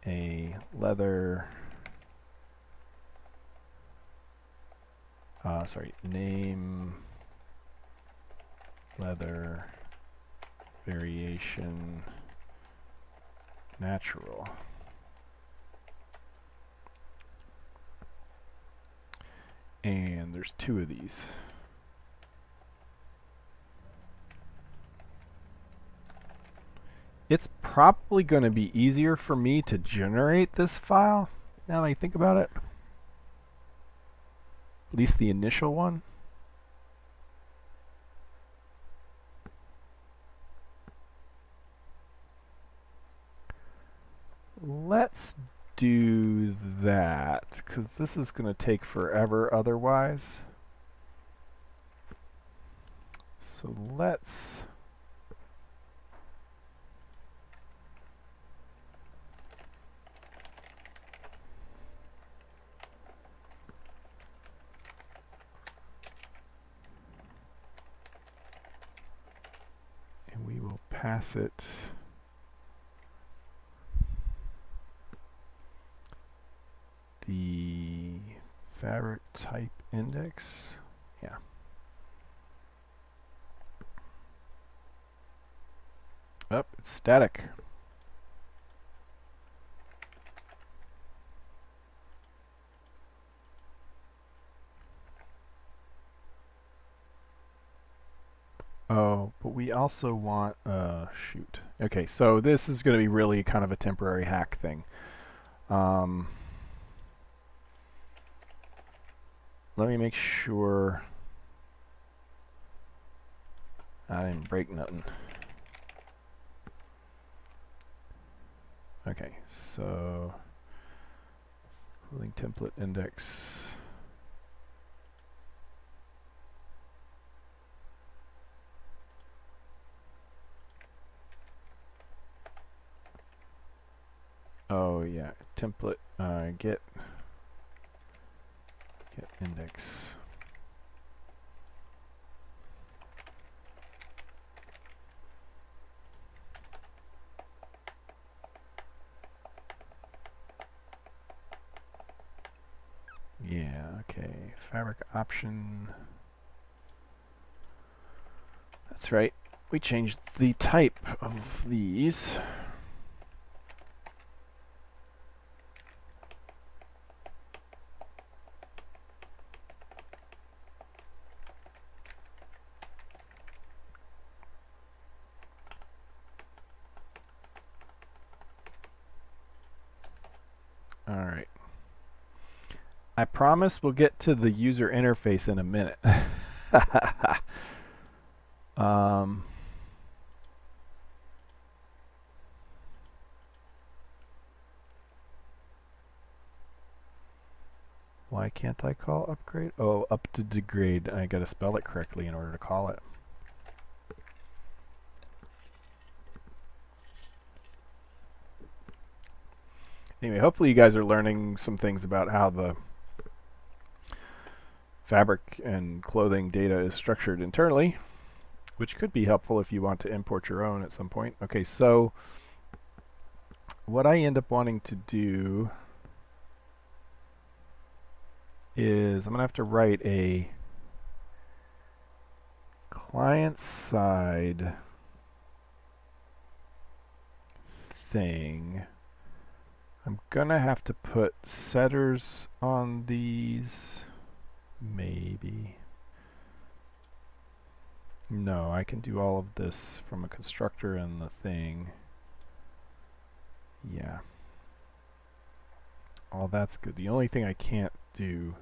a leather, name leather variation natural. And there's 2 of these. It's probably going to be easier for me to generate this file now that I think about it. At least the initial one. Let's do that, because this is going to take forever otherwise. So let's and we will pass it the fabric type index. Yeah. Oh, it's static. Oh, but we also want, shoot. Okay, so this is going to be really kind of a temporary hack thing. Let me make sure I didn't break nothing. Okay, so clothing template index. Oh yeah, template get index. Yeah, okay. Fabric option. That's right. We changed the type of these. All right. I promise we'll get to the user interface in a minute. Why can't I call upgrade? Oh, up to degrade. I gotta spell it correctly in order to call it. Anyway, hopefully you guys are learning some things about how the fabric and clothing data is structured internally, which could be helpful if you want to import your own at some point. Okay, so what I end up wanting to do is I'm going to have to write a client-side thing. I'm going to have to put setters on these, maybe. No, I can do all of this from a constructor and the thing. Yeah. All that's good. The only thing I can't do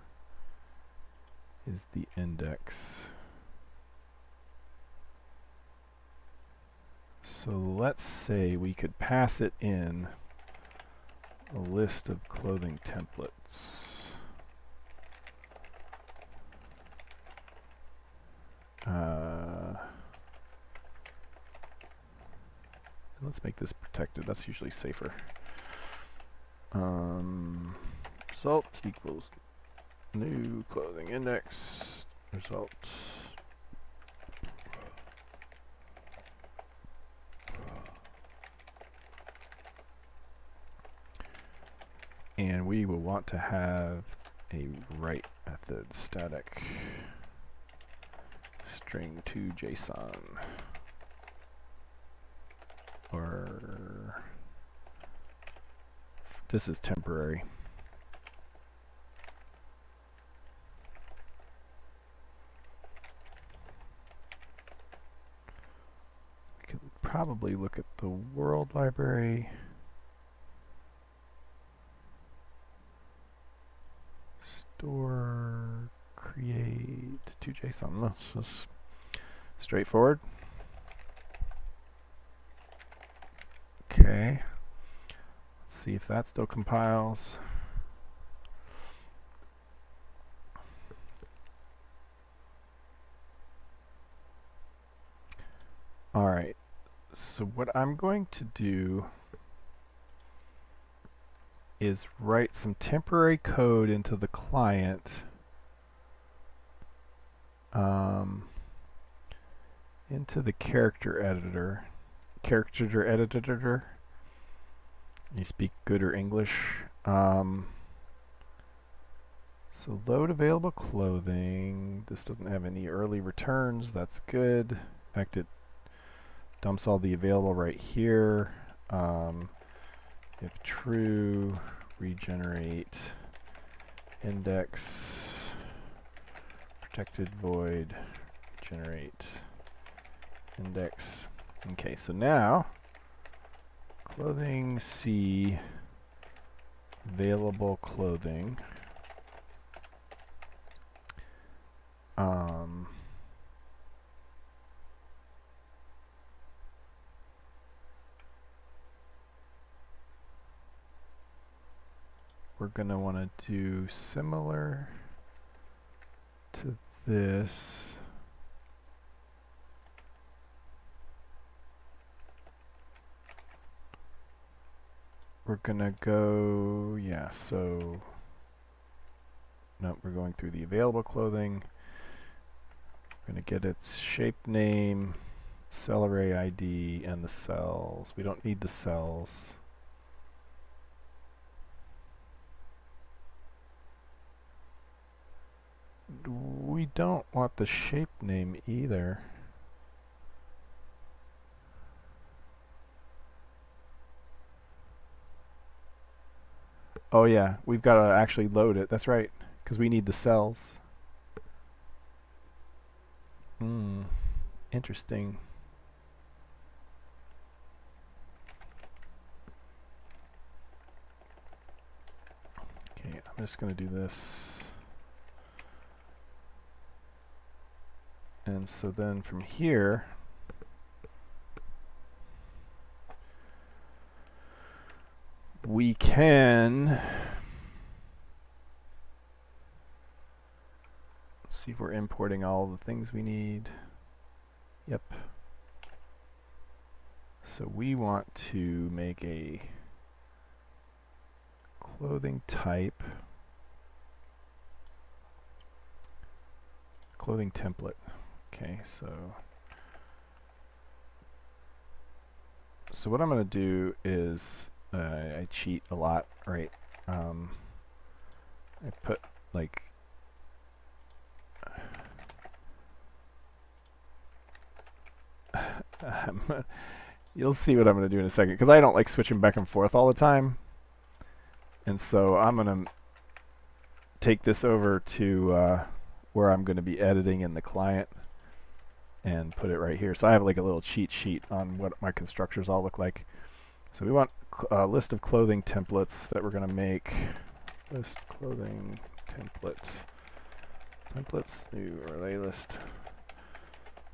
is the index. So let's say we could pass it in a list of clothing templates. Let's make this protected. That's usually safer. Result equals new clothing index result. And we will want to have a write method static string to JSON. Or this is temporary. We could probably look at the world library. Store create to JSON. That's just straightforward. Okay. Let's see if that still compiles. Alright. So what I'm going to do is write some temporary code into the client into the character editor. You speak good or English. So load available clothing. This doesn't have any early returns. That's good. In fact, it dumps all the available right here. If true, regenerate index protected void generate index. Okay, so now clothing C available clothing. We're going to want to do similar to this. We're going to go, yeah, so, nope, we're going through the available clothing. We're going to get its shape name, cell array ID, and the cells. We don't need the cells. We don't want the shape name either. Oh yeah, we've got to actually load it. That's right, because we need the cells. Interesting. Okay, I'm just going to do this. And so then from here, we can see if we're importing all the things we need. Yep. So we want to make a clothing type, clothing template. Okay, so what I'm going to do is I cheat a lot, right? I put like you'll see what I'm going to do in a second, because I don't like switching back and forth all the time. And so I'm going to take this over to where I'm going to be editing in the client. and put it right here. So I have like a little cheat sheet on what my constructors all look like. So we want a list of clothing templates that we're going to make. List clothing template. Templates, new array list.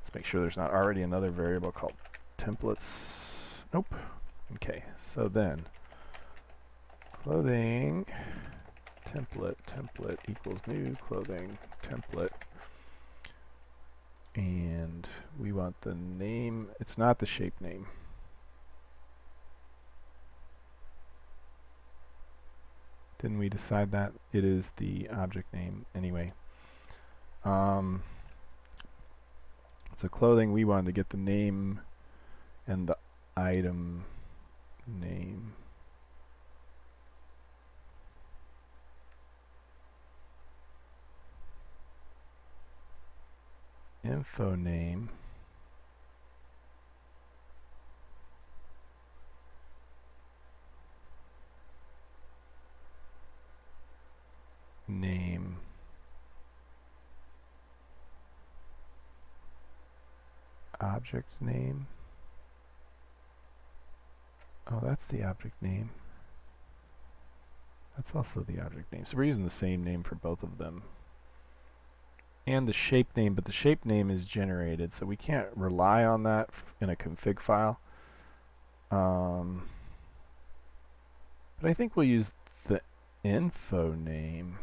Let's make sure there's not already another variable called templates. Nope. Okay, so then clothing template equals new clothing template. And we want the name, it's not the shape name. Didn't we decide that? It is the object name anyway. So clothing, we wanted to get the name and the item name. Info name. Name. Object name. Oh, that's the object name. That's also the object name. So we're using the same name for both of them. And the shape name, but the shape name is generated, so we can't rely on that in a config file. But I think we'll use the info name.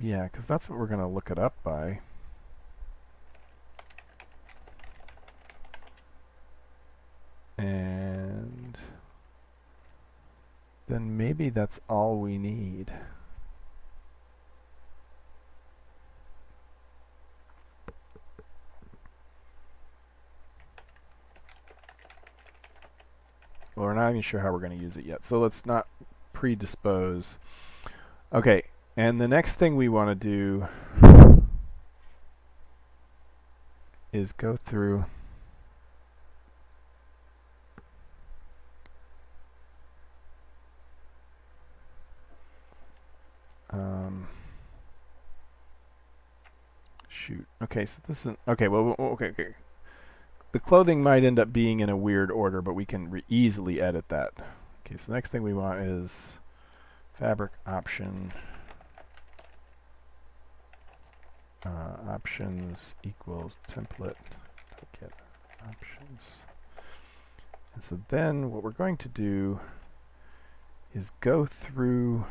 Yeah, because that's what we're going to look it up by. And then maybe that's all we need. Well, we're not even sure how we're going to use it yet, so let's not predispose. Okay, and the next thing we want to do is go through shoot. Okay, so this is okay. Well, okay. The clothing might end up being in a weird order, but we can easily edit that. Okay, so the next thing we want is fabric option. Options equals template get options. And so then what we're going to do is go through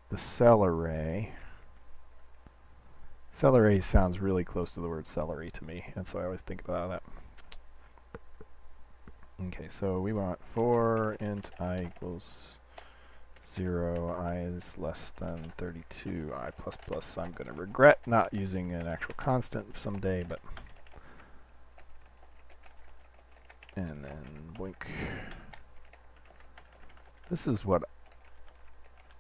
the cell array. Cell array sounds really close to the word celery to me, and so I always think about that. Okay, so we want for int I equals 0, I is less than 32, I plus plus. I'm going to regret not using an actual constant someday, but... And then boink. This is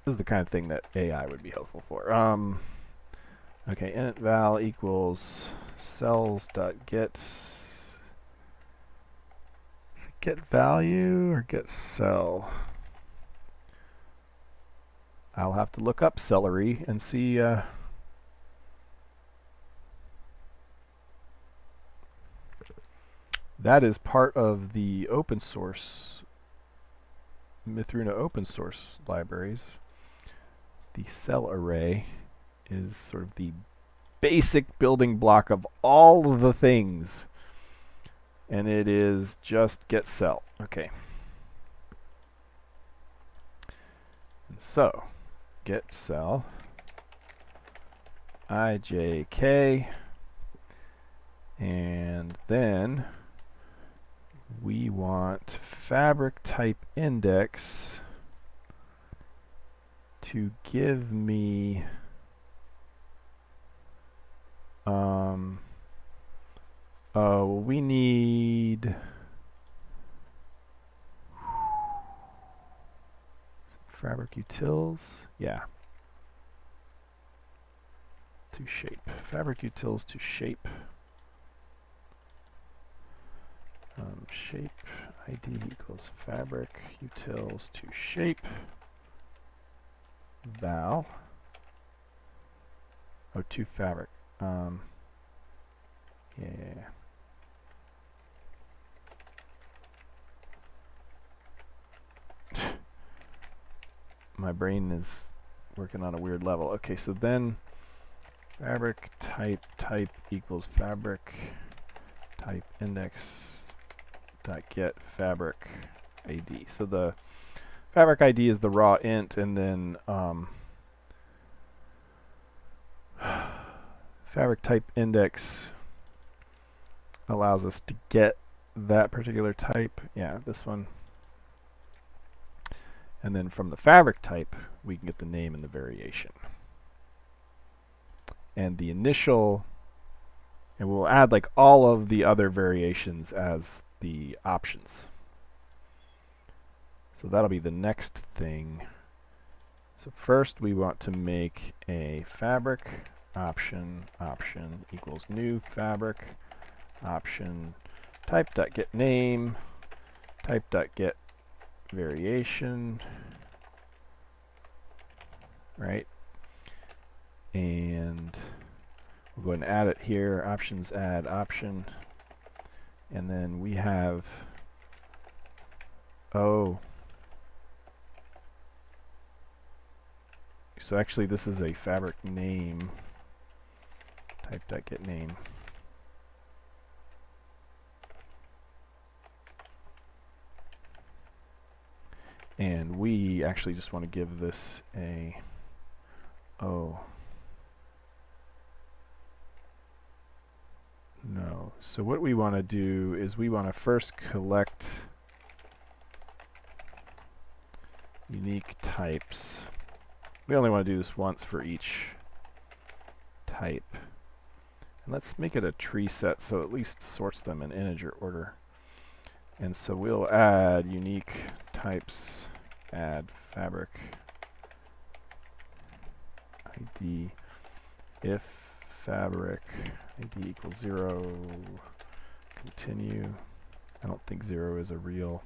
the kind of thing that AI would be helpful for. Okay, int val equals cells.get. Is it get value or get cell? I'll have to look up celery and see. That is part of the open source, Mythruna open source libraries. The cell array is sort of the basic building block of all of the things. And it is just get cell. Okay. And so, get cell ijk, and then we want fabric type index to give me we need fabric utils, yeah, to shape. Fabric utils to shape. Shape ID equals fabric utils to shape. val. Oh, to fabric. Yeah. My brain is working on a weird level. Okay, so then fabric type equals fabric type index dot get fabric ID. So the fabric ID is the raw int, and then fabric type index allows us to get that particular type. Yeah, this one. And then from the fabric type, we can get the name and the variation. And the initial, and we'll add like all of the other variations as the options. So that'll be the next thing. So first we want to make a fabric option equals new fabric option type.get name type.get variation, right? And we'll go ahead and add it here, options add option, and then we have, oh, so actually this is a fabric name type.get name. And we actually just want to give this a, oh, no. So what we want to do is we want to first collect unique types. We only want to do this once for each type. And let's make it a tree set so it at least sorts them in integer order. And so we'll add unique types, add fabric ID if fabric ID equals 0, continue. I don't think 0 is a real.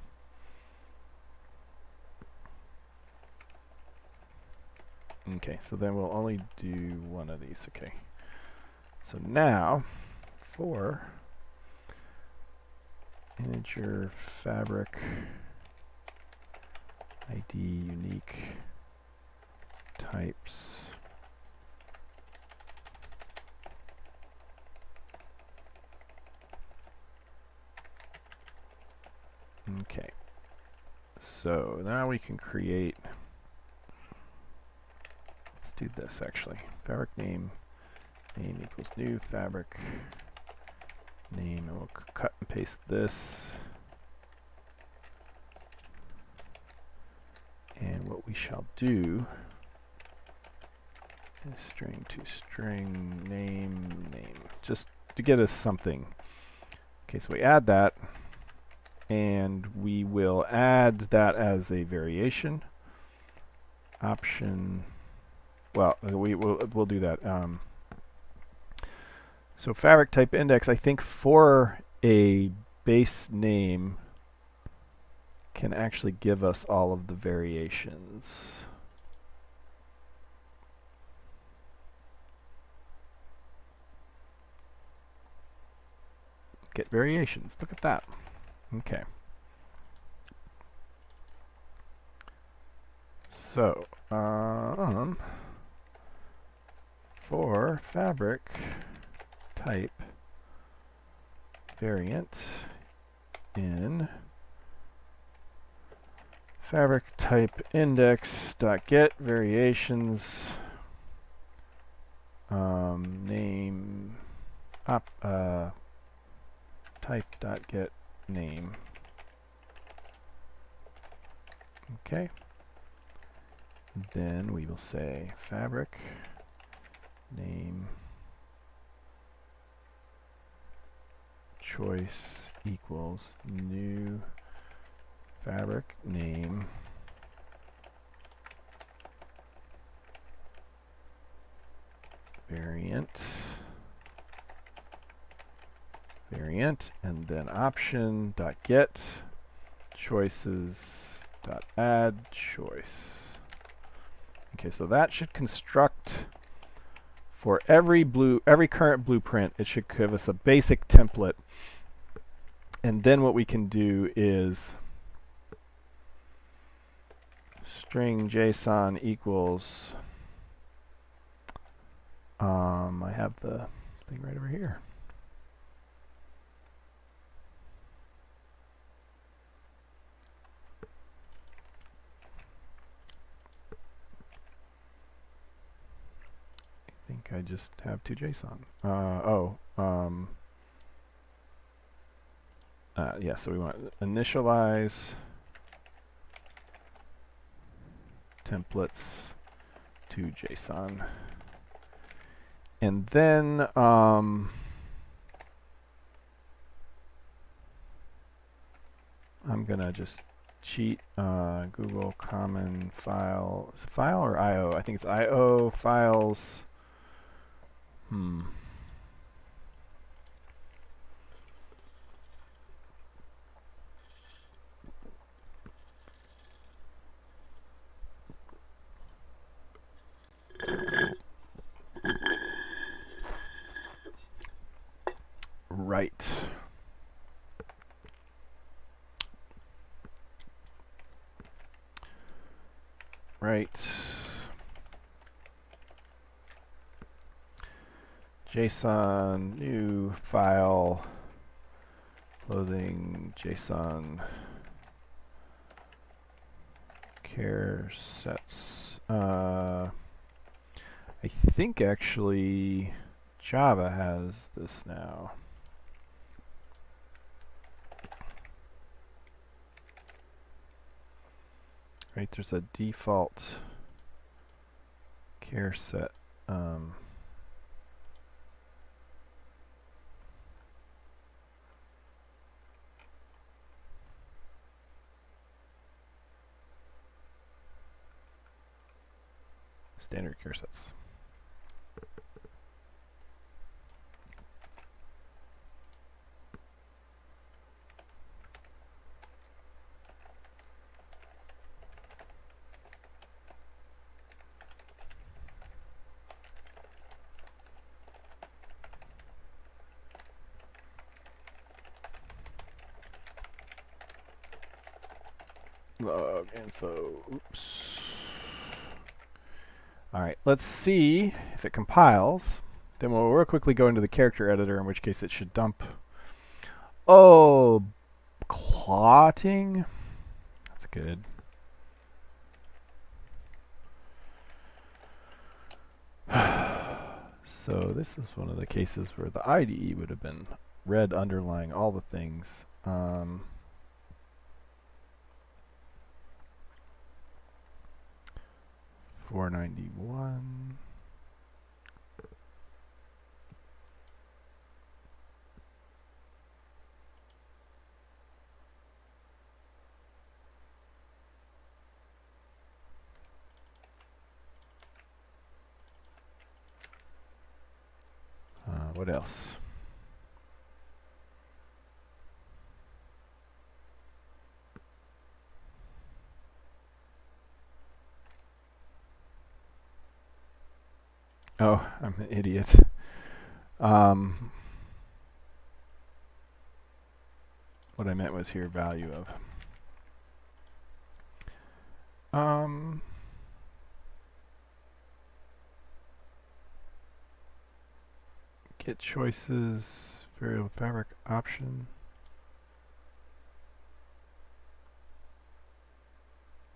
Okay, so then we'll only do one of these. Okay. So now for integer fabric ID unique types okay, so now we can create, let's do this actually, fabric name equals new fabric name, and we'll cut and paste this. And what we shall do is string to string name, just to get us something. Okay, so we add that, and we will add that as a variation. Option, well, we'll do that. So fabric type index, I think for a base name, can actually give us all of the variations. Get variations, look at that. Okay. So, for fabric type variant in fabric type index dot get variations name type dot get name. Okay. Then we will say fabric name choice equals new fabric name variant, and then option dot get choices dot add choice. Okay, so that should construct for every current blueprint. It should give us a basic template, and then what we can do is string JSON equals. I have the thing right over here. I think I just have two JSON. Yeah, so we want initialize templates to JSON. And then I'm gonna just cheat Google Common File. Is it file or IO? I think it's IO files. Right. Right. JSON, new file, clothing, JSON, care sets. I think actually Java has this now. Right, there's a default care set. Standard care sets. Log info. Oops. Alright, let's see if it compiles. Then we'll real quickly go into the character editor, in which case it should dump. Oh, clotting? That's good. So this is one of the cases where the IDE would have been red underlying all the things. 491. What else? Oh, I'm an idiot. What I meant was here value of. Get choices, variable fabric option.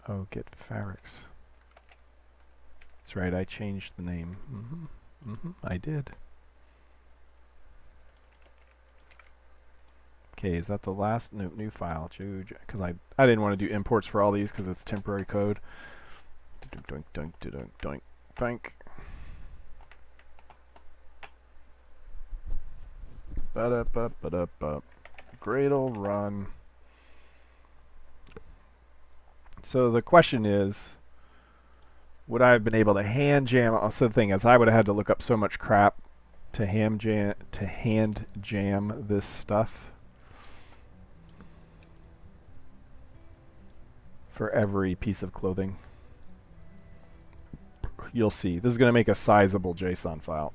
Oh, get fabrics. That's right, I changed the name. I did. Okay, is that the last new file? Because I didn't want to do imports for all these because it's temporary code. Doink, doink, doink, doink, doink. Ba-da-ba-ba-da-ba. Gradle run. So the question is, would I have been able to hand jam? Also, the thing is, I would have had to look up so much crap to hand jam this stuff for every piece of clothing. you'll see. This is going to make a sizable JSON file.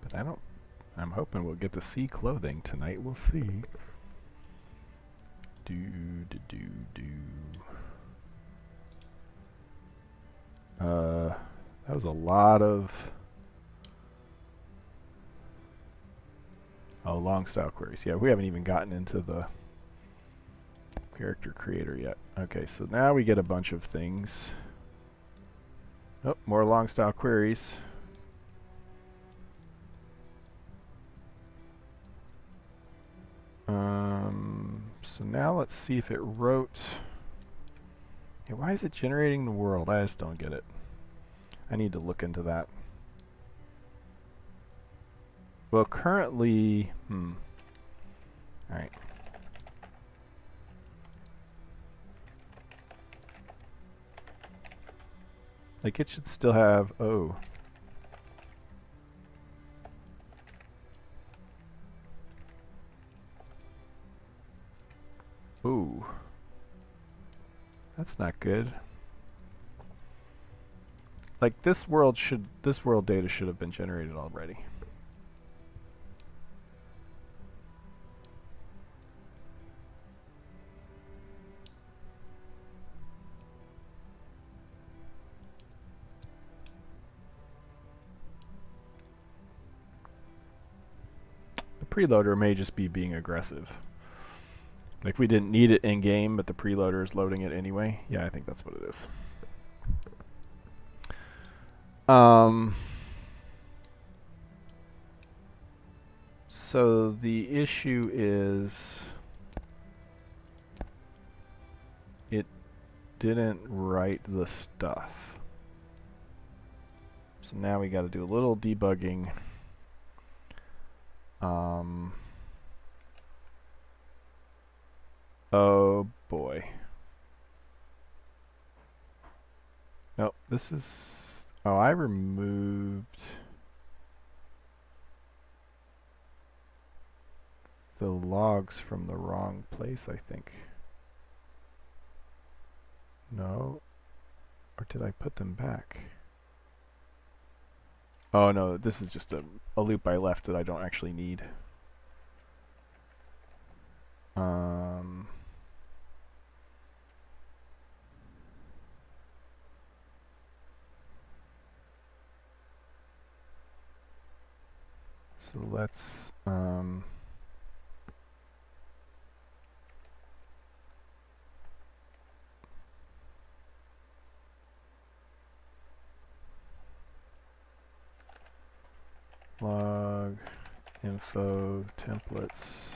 But I'm hoping we'll get to see clothing tonight. We'll see. That was a lot of long style queries. Yeah, we haven't even gotten into the character creator yet. Okay, so now we get a bunch of things. Oh, more long style queries. So now let's see if it wrote. Yeah, why is it generating the world? I just don't get it. I need to look into that. Well, currently, Alright. Like, it should still have, oh. Ooh. That's not good. Like, this world data should have been generated already. The preloader may just be being aggressive. Like, we didn't need it in-game, but the preloader is loading it anyway. Yeah, I think that's what it is. So the issue is it didn't write the stuff. So now we got to do a little debugging. Oh boy. Nope, this is... Oh, I removed the logs from the wrong place, I think. No. Or did I put them back? Oh no, this is just a loop I left that I don't actually need. So let's log info templates.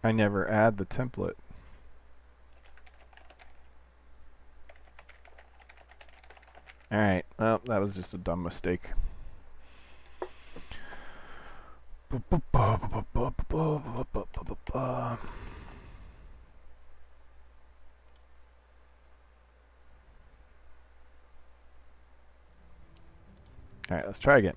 I never add the template. Alright, well, that was just a dumb mistake. Alright, let's try again.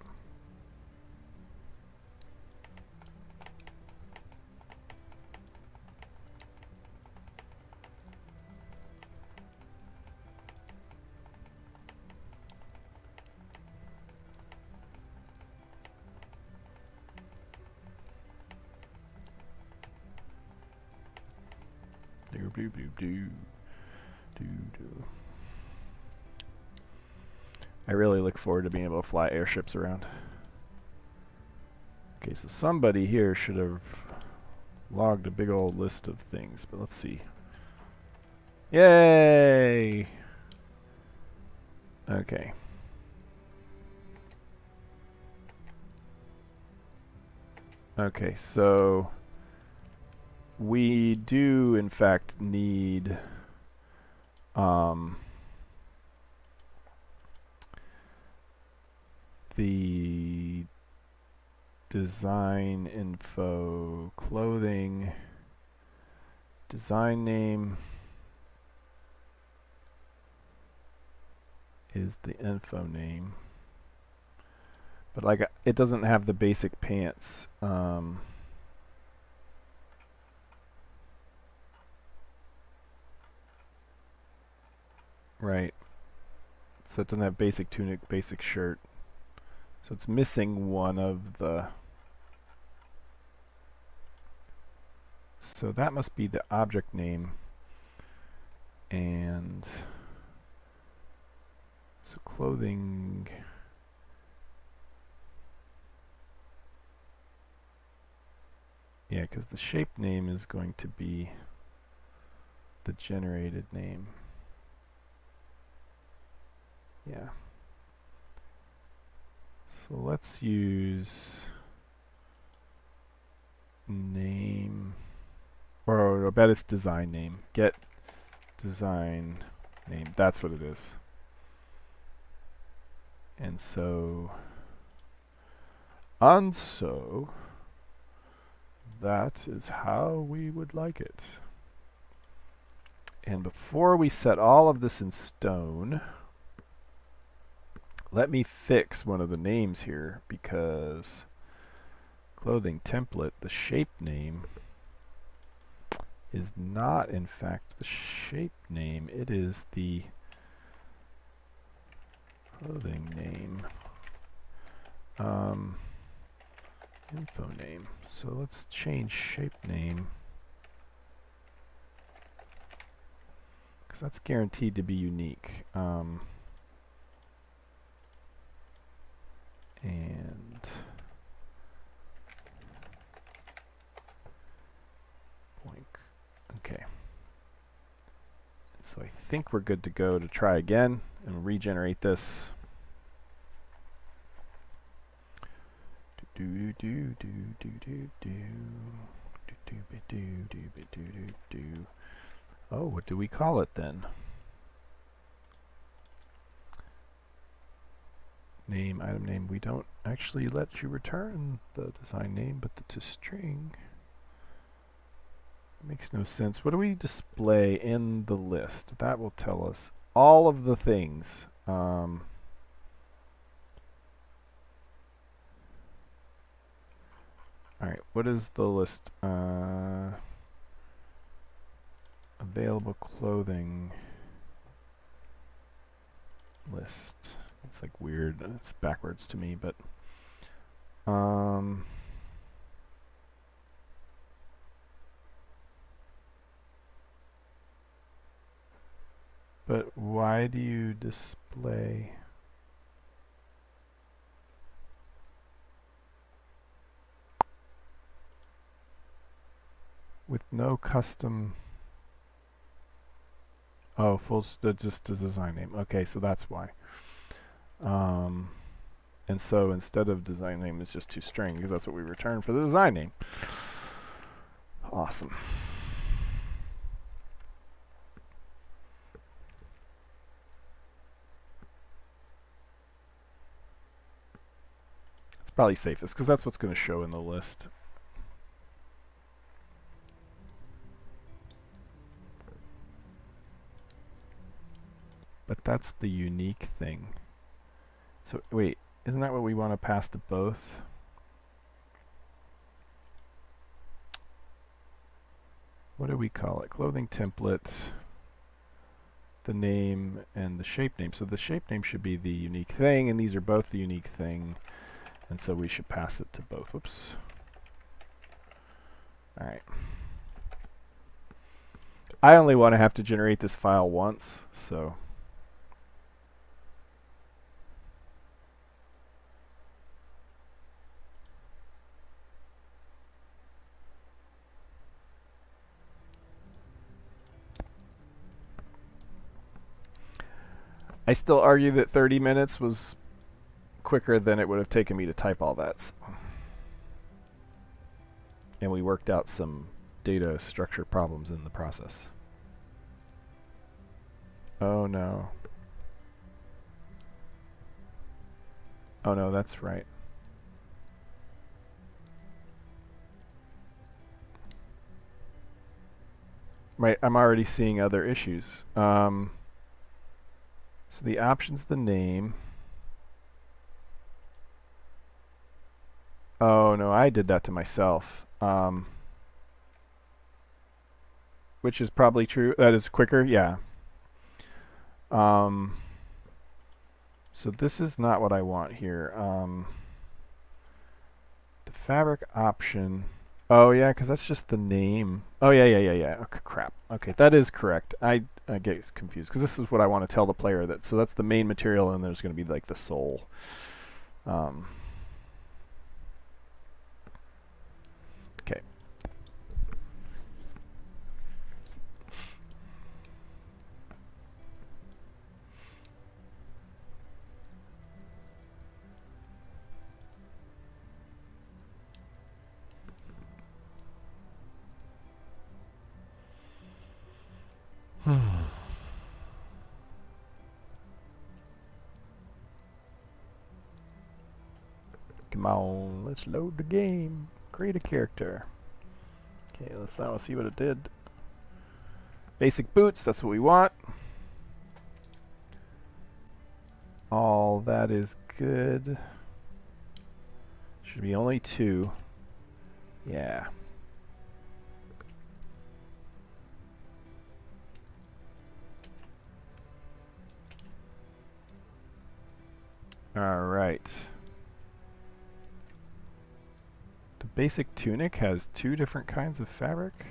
I really look forward to being able to fly airships around. Okay, so somebody here should have logged a big old list of things, but let's see. Yay! Okay. Okay, so we do in fact need the design info, clothing, design name is the info name. But like it doesn't have the basic pants. Right. So it doesn't have basic tunic, basic shirt. So it's missing one of the... So that must be the object name. And so clothing... Yeah, because the shape name is going to be the generated name. Yeah. So let's use name, or I bet it's design name. Get design name. That's what it is. And so that is how we would like it. And before we set all of this in stone, let me fix one of the names here, because clothing template, the shape name, is not in fact the shape name. It is the clothing name. Info name. So let's change shape name, because that's guaranteed to be unique. And boink. Okay. So I think we're good to go to try again and regenerate this. Do do do do do do do do do do do do do. Oh, what do we call it then? Name, item name. We don't actually let you return the design name, but the toString makes no sense. What do we display in the list? That will tell us all of the things. Alright, what is the list? Available clothing list. It's like weird. It's backwards to me, but but why do you display with no custom? Oh, just the design name. Okay, so that's why. And so instead of design name, it's just toString, because that's what we return for the design name. Awesome. It's probably safest, because that's what's going to show in the list. But that's the unique thing. So wait, isn't that what we want to pass to both? What do we call it? Clothing template, the name, and the shape name. So the shape name should be the unique thing, and these are both the unique thing. And so we should pass it to both. Whoops. Alright. I only want to have to generate this file once, so... I still argue that 30 minutes was quicker than it would have taken me to type all that. So. and we worked out some data structure problems in the process. Oh no. Oh no, that's right. Right, I'm already seeing other issues. So the option's the name. Oh no, I did that to myself. Which is probably true. That is quicker, yeah. So this is not what I want here. The fabric option. Oh yeah, because that's just the name. Oh yeah. Okay, crap. Okay, that is correct. I get confused because this is what I want to tell the player that. So that's the main material, and there's going to be like the soul. Okay. Come on, let's load the game. Create a character. Okay, let's now see what it did. Basic boots, that's what we want. All that is good. Should be only 2. Yeah. Alright. The basic tunic has 2 different kinds of fabric.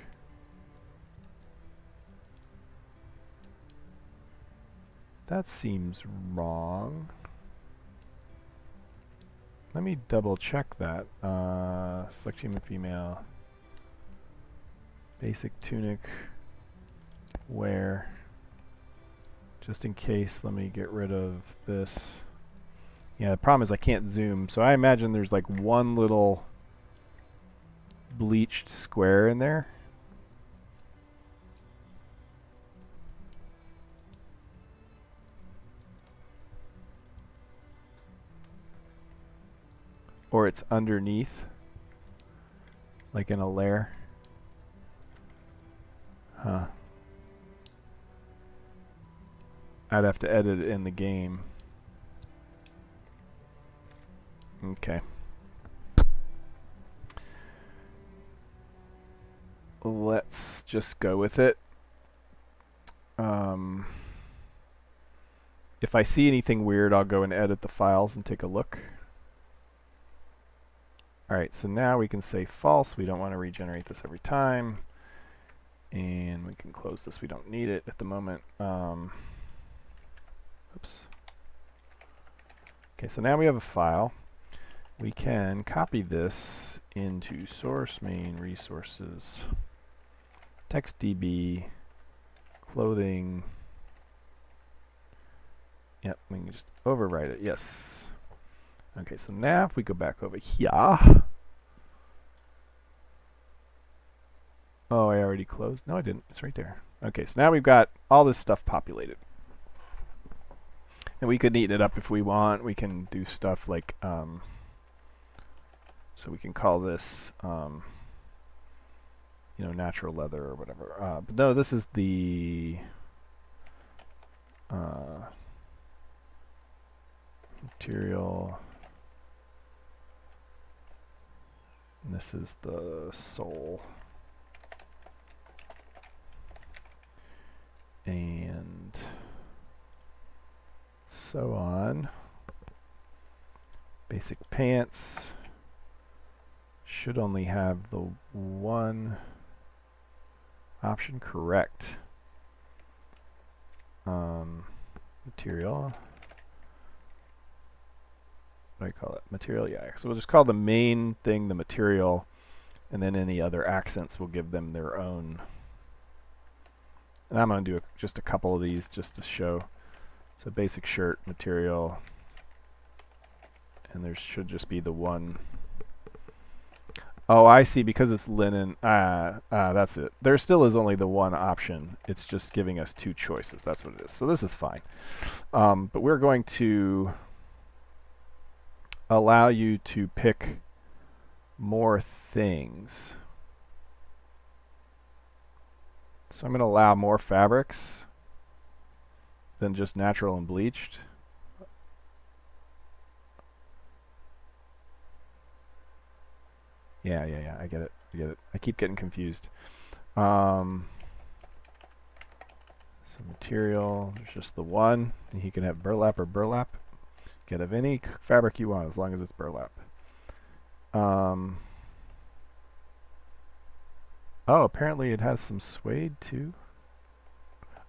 That seems wrong. Let me double check that. Select human female. Basic tunic. Wear. Just in case, let me get rid of this. Yeah, the problem is I can't zoom, so I imagine there's like one little bleached square in there. Or it's underneath, like in a layer. Huh. I'd have to edit it in the game. Okay. Let's just go with it. If I see anything weird, I'll go and edit the files and take a look. Alright, so now we can say false. We don't want to regenerate this every time. And we can close this. We don't need it at the moment. Oops. Okay, so now we have a file. We can copy this into source main resources, TextDB, clothing. Yep, we can just overwrite it. Yes. Okay, so now if we go back over here. Oh, I already closed? No, I didn't. It's right there. Okay, so now we've got all this stuff populated. And we could neaten it up if we want. We can do stuff like, so we can call this, you know, natural leather or whatever. But no, this is the material. And this is the soul. And so on. Basic pants should only have the one option correct. Material. What do I call it? Material, yeah. So we'll just call the main thing the material, and then any other accents will give them their own. And I'm going to do just a couple of these just to show. So basic shirt, material, and there should just be the one. Oh, I see. Because it's linen. That's it. There still is only the one option. It's just giving us two choices. That's what it is. So this is fine. But we're going to allow you to pick more things. So I'm going to allow more fabrics than just natural and bleached. Yeah, I get it. I keep getting confused. So material, there's just the one. You can have burlap or burlap. Get of any fabric you want as long as it's burlap. Oh, apparently it has some suede too.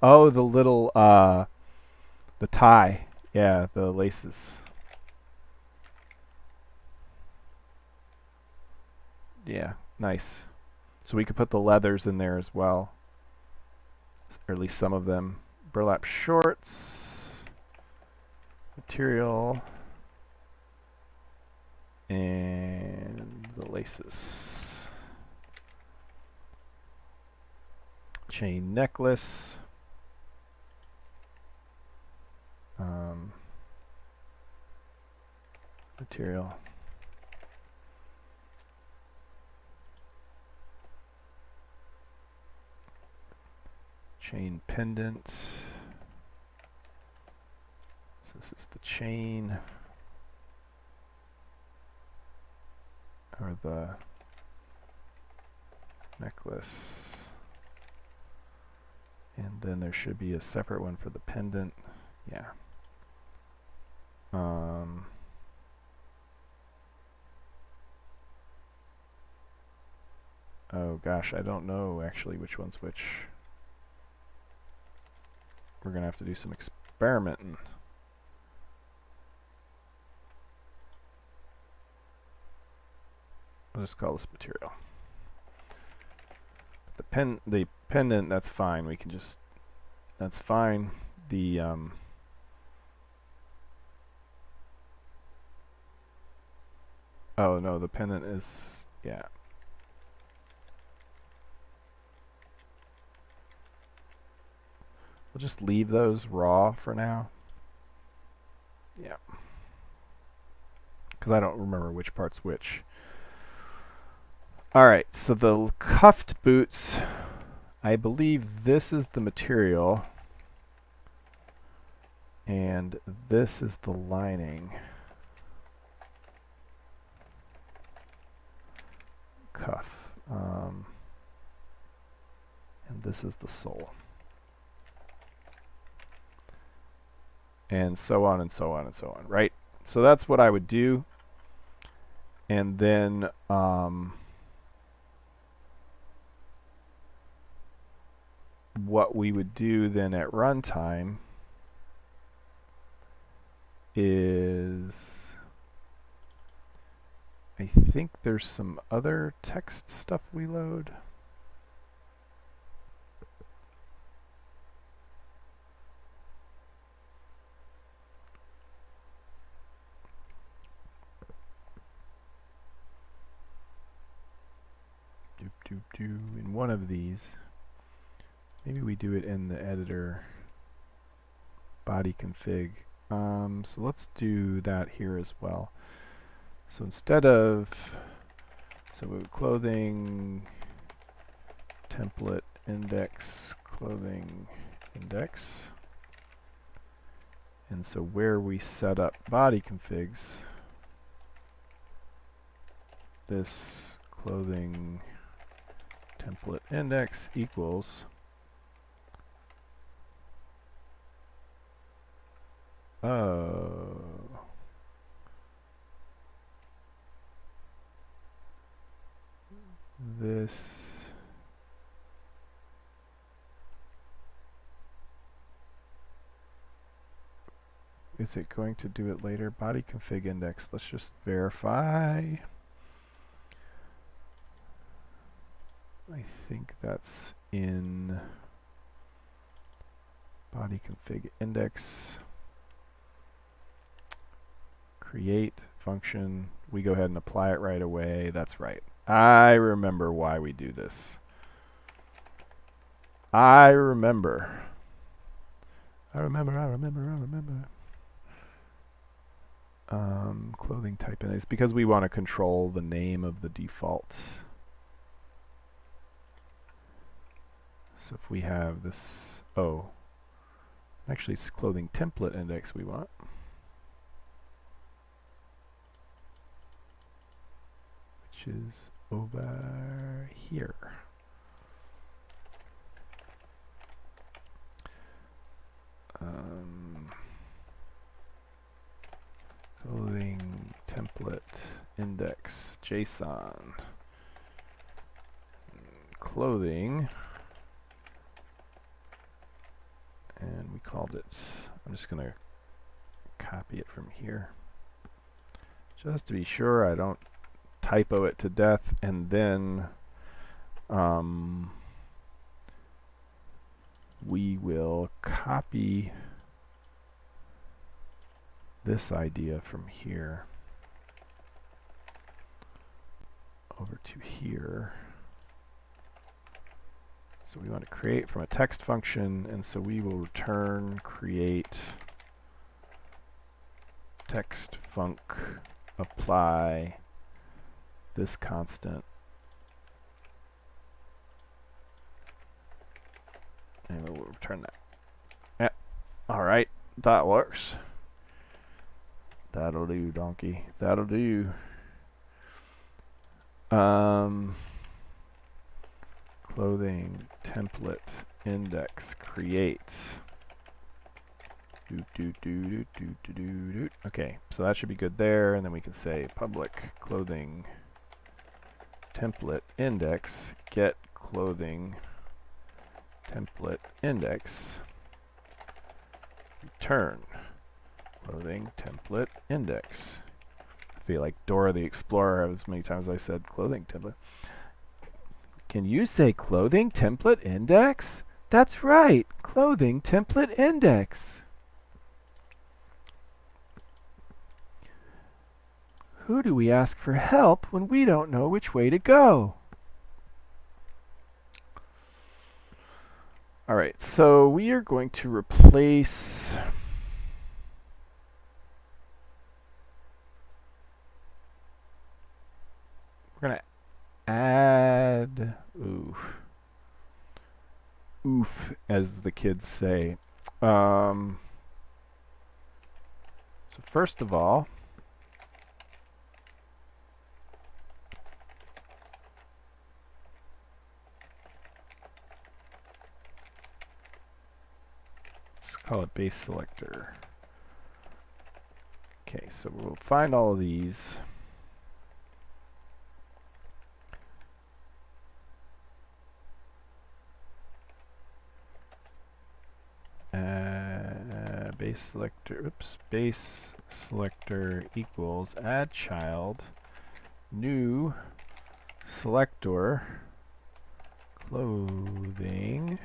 Oh, the little the tie. Yeah, the laces. Yeah, nice. So we could put the leathers in there as well. Or at least some of them. Burlap shorts. Material. And the laces. Chain necklace. Material. Chain pendant. So this is the chain. Or the necklace. And then there should be a separate one for the pendant. Yeah. Oh gosh, I don't know actually which one's which. We're gonna have to do some experimenting. I'll just call this material. The pendant, that's fine. We can just, that's fine. The oh no, the pendant is, yeah. We'll just leave those raw for now. Yeah. Because I don't remember which part's which. Alright, so the cuffed boots, I believe this is the material. And this is the lining. Cuff. And this is the sole. And so on and so on and so on, right? So that's what I would do. And then what we would do then at runtime is, I think there's some other text stuff we load. In one of these. Maybe we do it in the editor body config. So let's do that here as well. So instead of, so clothing template index, clothing index. And so where we set up body configs, this clothing template index equals this is it going to do it later? Body config index. Let's just verify. I think that's in body config index. Create function. We go ahead and apply it right away. That's right. I remember why we do this. I remember. Clothing type in is because we want to control the name of the default. So if we have this, actually it's clothing template index we want. Which is over here. Clothing template index JSON clothing, and we called it, I'm just going to copy it from here just to be sure I don't typo it to death, and then we will copy this idea from here over to here. So we want to create from a text function, and so we will return create text func apply this constant, and we'll return that. Yeah, all right, that works. That'll do, donkey. That'll do. Clothing template index create. Okay, so that should be good there, and then we can say public clothing template index get clothing template index return clothing template index. I feel like Dora the Explorer as many times as I said clothing template. Can you say clothing template index? That's right, clothing template index. Who do we ask for help when we don't know which way to go? All right, so we are going to replace we're going to add oof, as the kids say. So first of all, let's call it base selector. Okay, so we'll find all of these. Base selector equals add child new selector clothing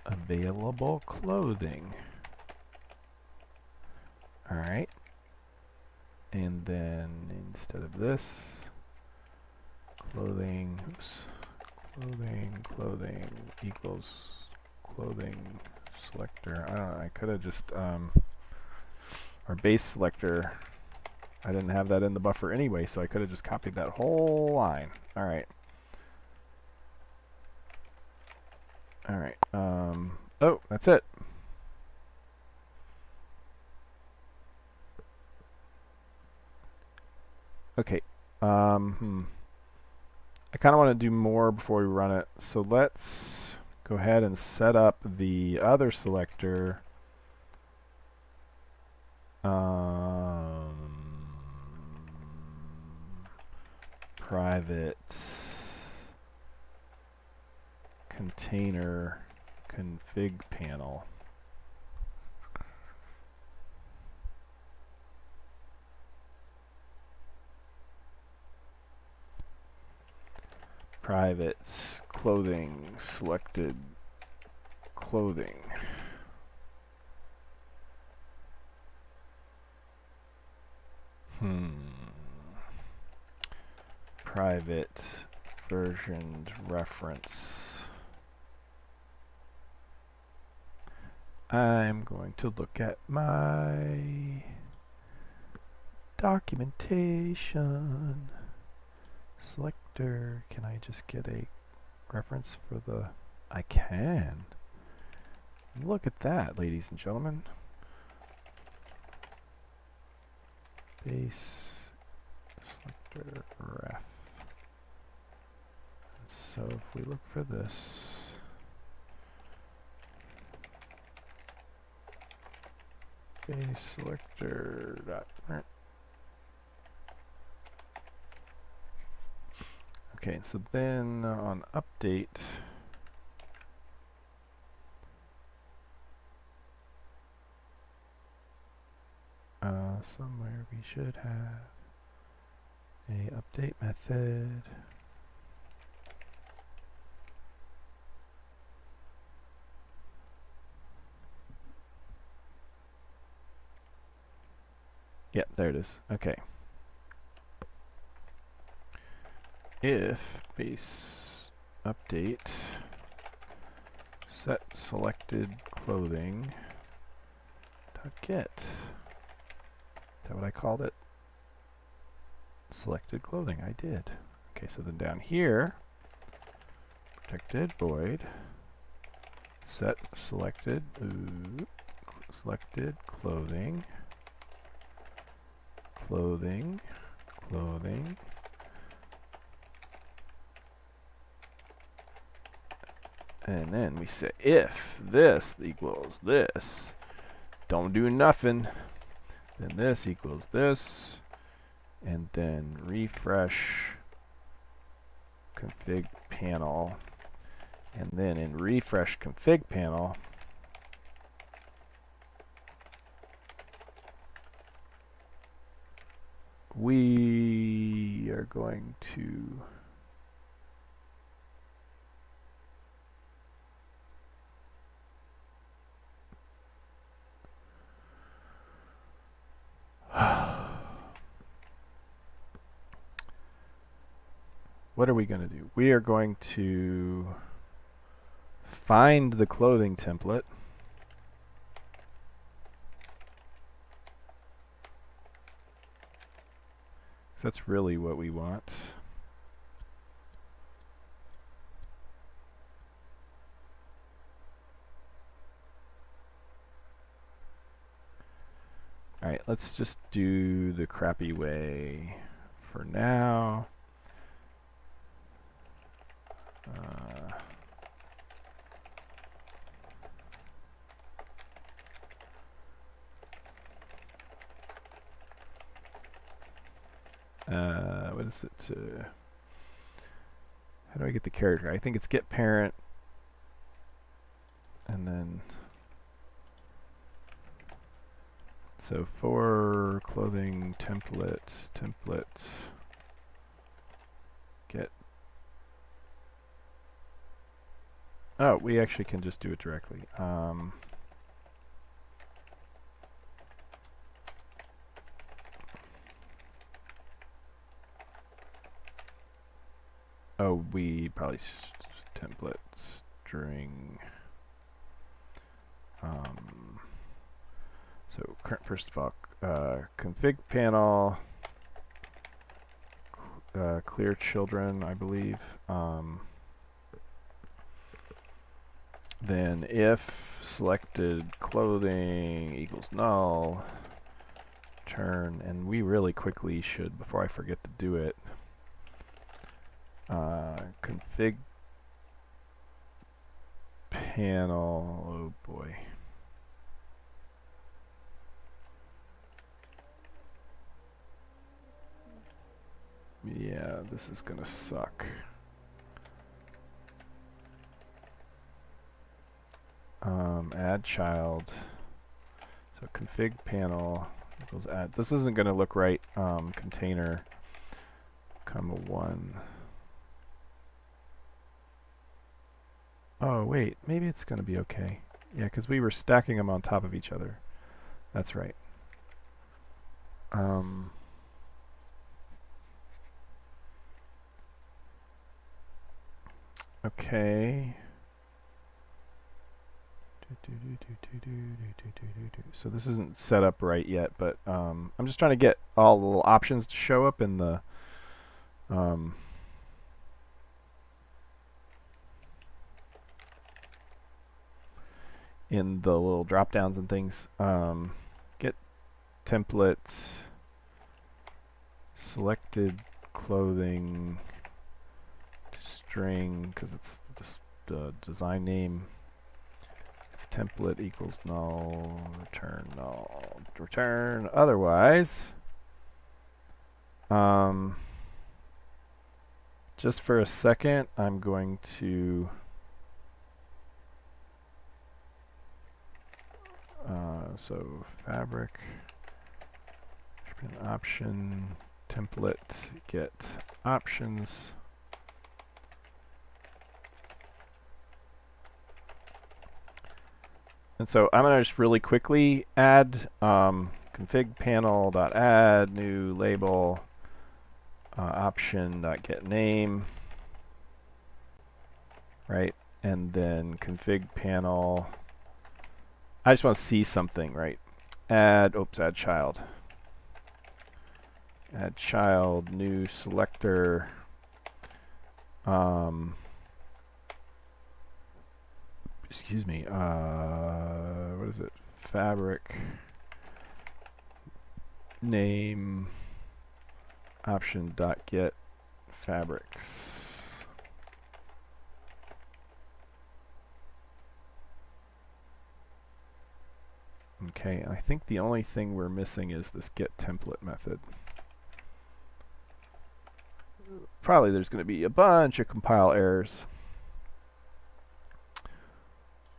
available clothing. All right, and then instead of this clothing equals clothing selector. I don't know, I could have just our base selector, I didn't have that in the buffer anyway, so I could have just copied that whole line. All right. All right. Oh, that's it. Okay. I kind of want to do more before we run it, so let's go ahead and set up the other selector. Private container config panel. Private clothing selected clothing. private versioned reference. I'm going to look at my documentation. Selector, can I just get a reference for the... I can. Look at that, ladies and gentlemen. Base selector ref. So if we look for this, base selector dot. Okay, so then on update, somewhere we should have a update method. Yep, there it is. Okay. If base update set selected clothing dot get. Is that what I called it? Selected clothing. I did. Okay, so then down here, protected void set selected selected clothing. And then we say if this equals this, don't do nothing, then this equals this, and then refresh config panel, and then in refresh config panel, we are going to what are we going to do? We are going to find the clothing template. That's really what we want. Alright, let's just do the crappy way for now. What is it? How do I get the character? I think it's get parent, and then so for clothing template get. Oh, we actually can just do it directly. Oh, we probably template string. So first of all, config panel, clear children, I believe. Then if selected clothing equals null, turn, and we really quickly should, before I forget to do it, config panel, oh boy. Yeah, this is gonna suck. Add child. So config panel equals add. This isn't gonna look right. Container, comma 1. Oh wait, maybe it's gonna be okay. Yeah, because we were stacking them on top of each other. That's right. Okay. So this isn't set up right yet, but I'm just trying to get all the little options to show up in the little drop downs and things. Get template selected clothing string, because it's the design name. If template equals null, return otherwise. Just for a second, I'm going to so fabric option template get options. And so I'm going to just really quickly add config panel.add new label option.get name, right? And then config panel. I just want to see something, right? Add child. Add child, new selector. Excuse me. What is it? Fabric name option.get fabrics. Okay, I think the only thing we're missing is this get template method. Probably there's going to be a bunch of compile errors.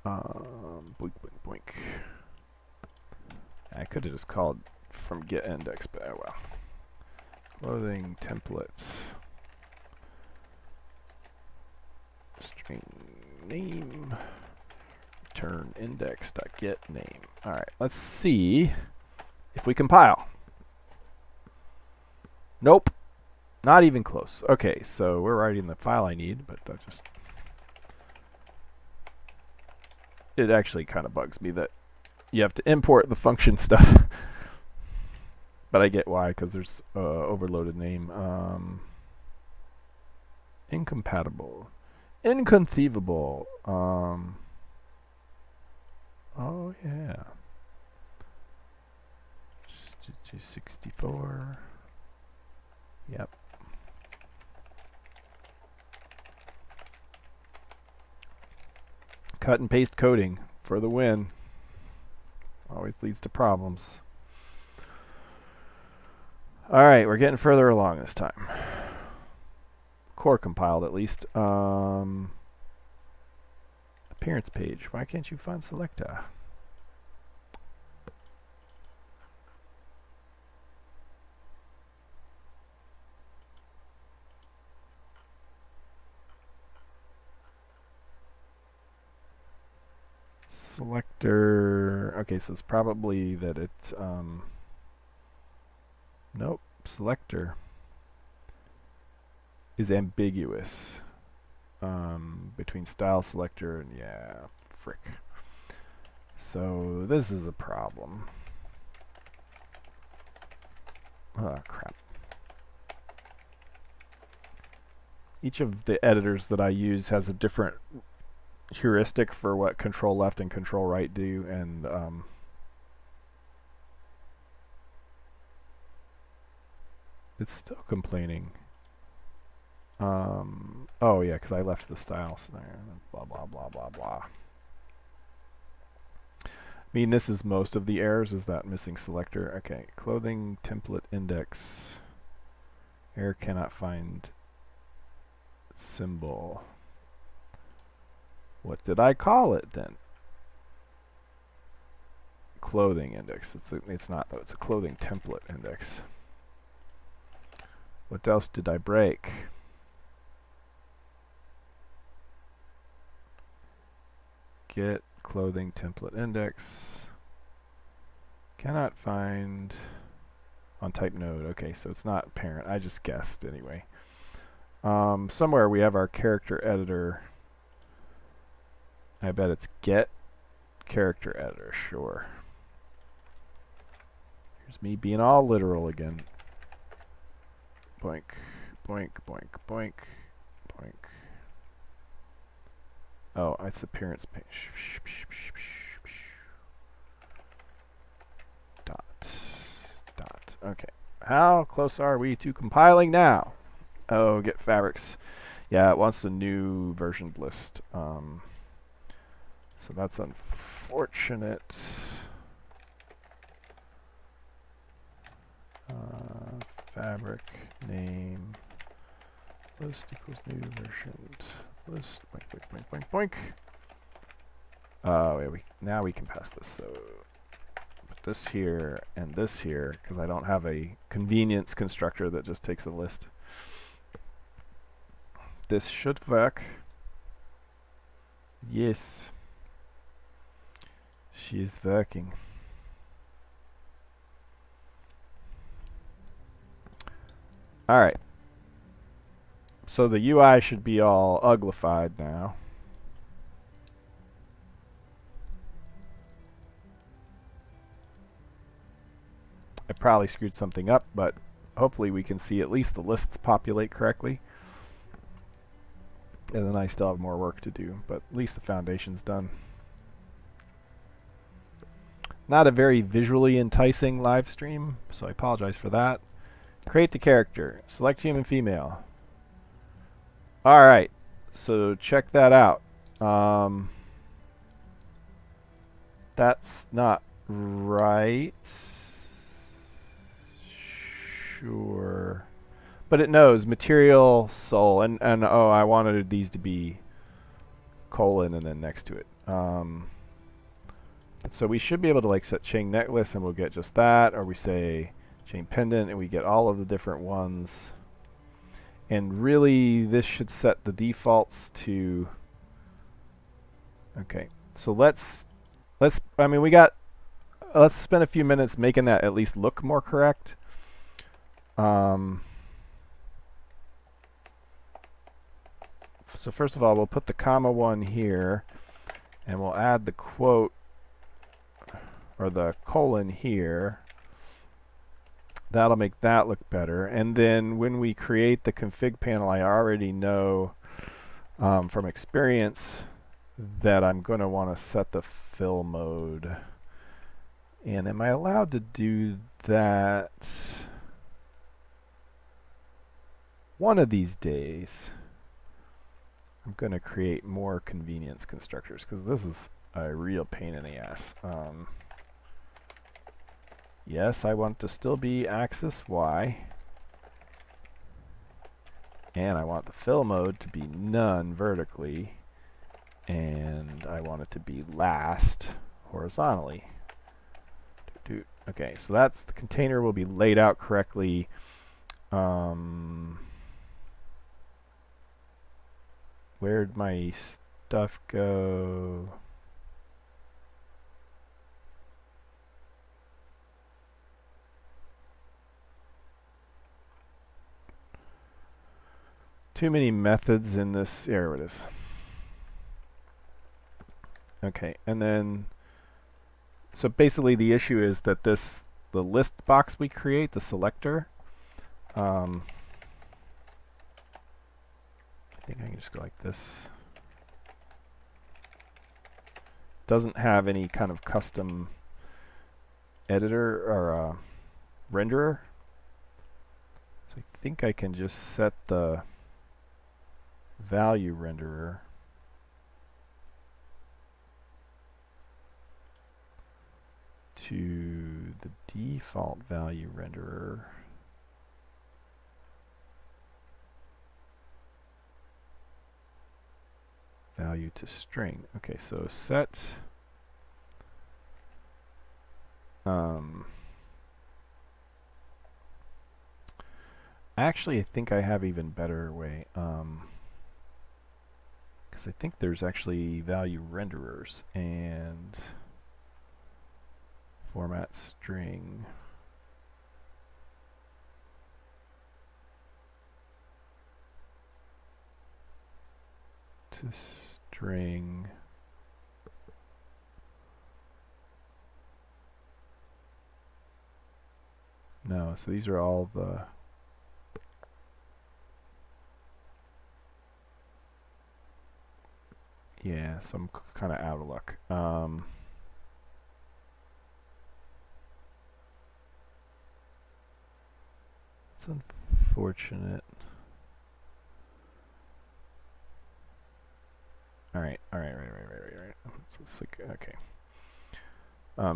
Boink, boink, boink. I could have just called from get index, but oh well. Clothing templates. String name. Return index.get name. Alright, let's see if we compile. Nope. Not even close. Okay, so we're writing the file I need, but that just... It actually kind of bugs me that you have to import the function stuff. But I get why, because there's overloaded name. Incompatible. Inconceivable. Oh, yeah. 264. Yep. Cut and paste coding for the win. Always leads to problems. Alright, we're getting further along this time. Core compiled at least. Appearance page. Why can't you find Selector? Selector. Okay, so it's probably that it's nope. Selector is ambiguous between style selector and yeah, frick. So this is a problem. Oh crap. Each of the editors that I use has a different heuristic for what control left and control right do, and it's still complaining. Oh yeah, because I left the styles there. Blah blah blah blah blah. I mean, this is most of the errors, is that missing selector. Okay, clothing template index. Error cannot find symbol. What did I call it then? Clothing index. It's not though. It's a clothing template index. What else did I break? Get clothing template index. Cannot find on type node. Okay, so it's not parent. I just guessed anyway. Somewhere we have our character editor I bet it's get character editor, sure. Here's me being all literal again. Boink, boink, boink, boink, boink. Oh, it's appearance page. Dot, dot. Okay. How close are we to compiling now? Oh, get fabrics. Yeah, it wants a new versioned list. So that's unfortunate. Fabric name list equals new versioned list. Boink, boink, boink, boink, boink. Oh, yeah, now we can pass this. So put this here and this here because I don't have a convenience constructor that just takes a list. This should work. Yes. She is working. Alright. So the UI should be all uglified now. I probably screwed something up, but hopefully we can see at least the lists populate correctly. And then I still have more work to do, but at least the foundation's done. Not a very visually enticing live stream, so I apologize for that. Create the character. Select human female. Alright, so check that out. That's not right. Sure. But it knows material, soul, and oh, I wanted these to be colon and then next to it. So we should be able to like set chain necklace and we'll get just that, or we say chain pendant and we get all of the different ones. And really this should set the defaults to, okay, so let's spend a few minutes making that at least look more correct. So first of all, we'll put the comma one here and we'll add the quote or the colon here. That'll make that look better. And then when we create the config panel, I already know from experience that I'm going to want to set the fill mode. And am I allowed to do that one of these days? I'm going to create more convenience constructors because this is a real pain in the ass. Yes, I want to still be axis Y. And I want the fill mode to be none vertically. And I want it to be last horizontally. Okay, so that's the container will be laid out correctly. Where'd my stuff go? Too many methods in this. Here it is. Okay, and then so basically the issue is that the list box we create, the selector, I think I can just go like this. Doesn't have any kind of custom editor or renderer. So I think I can just set the value renderer to the default value renderer. Value to string. Okay, so set actually I think I have even better way because I think there's actually value renderers and format string. To string No, so these are all the... Yeah, so I'm kind of out of luck. It's unfortunate. Alright. Let's look, okay.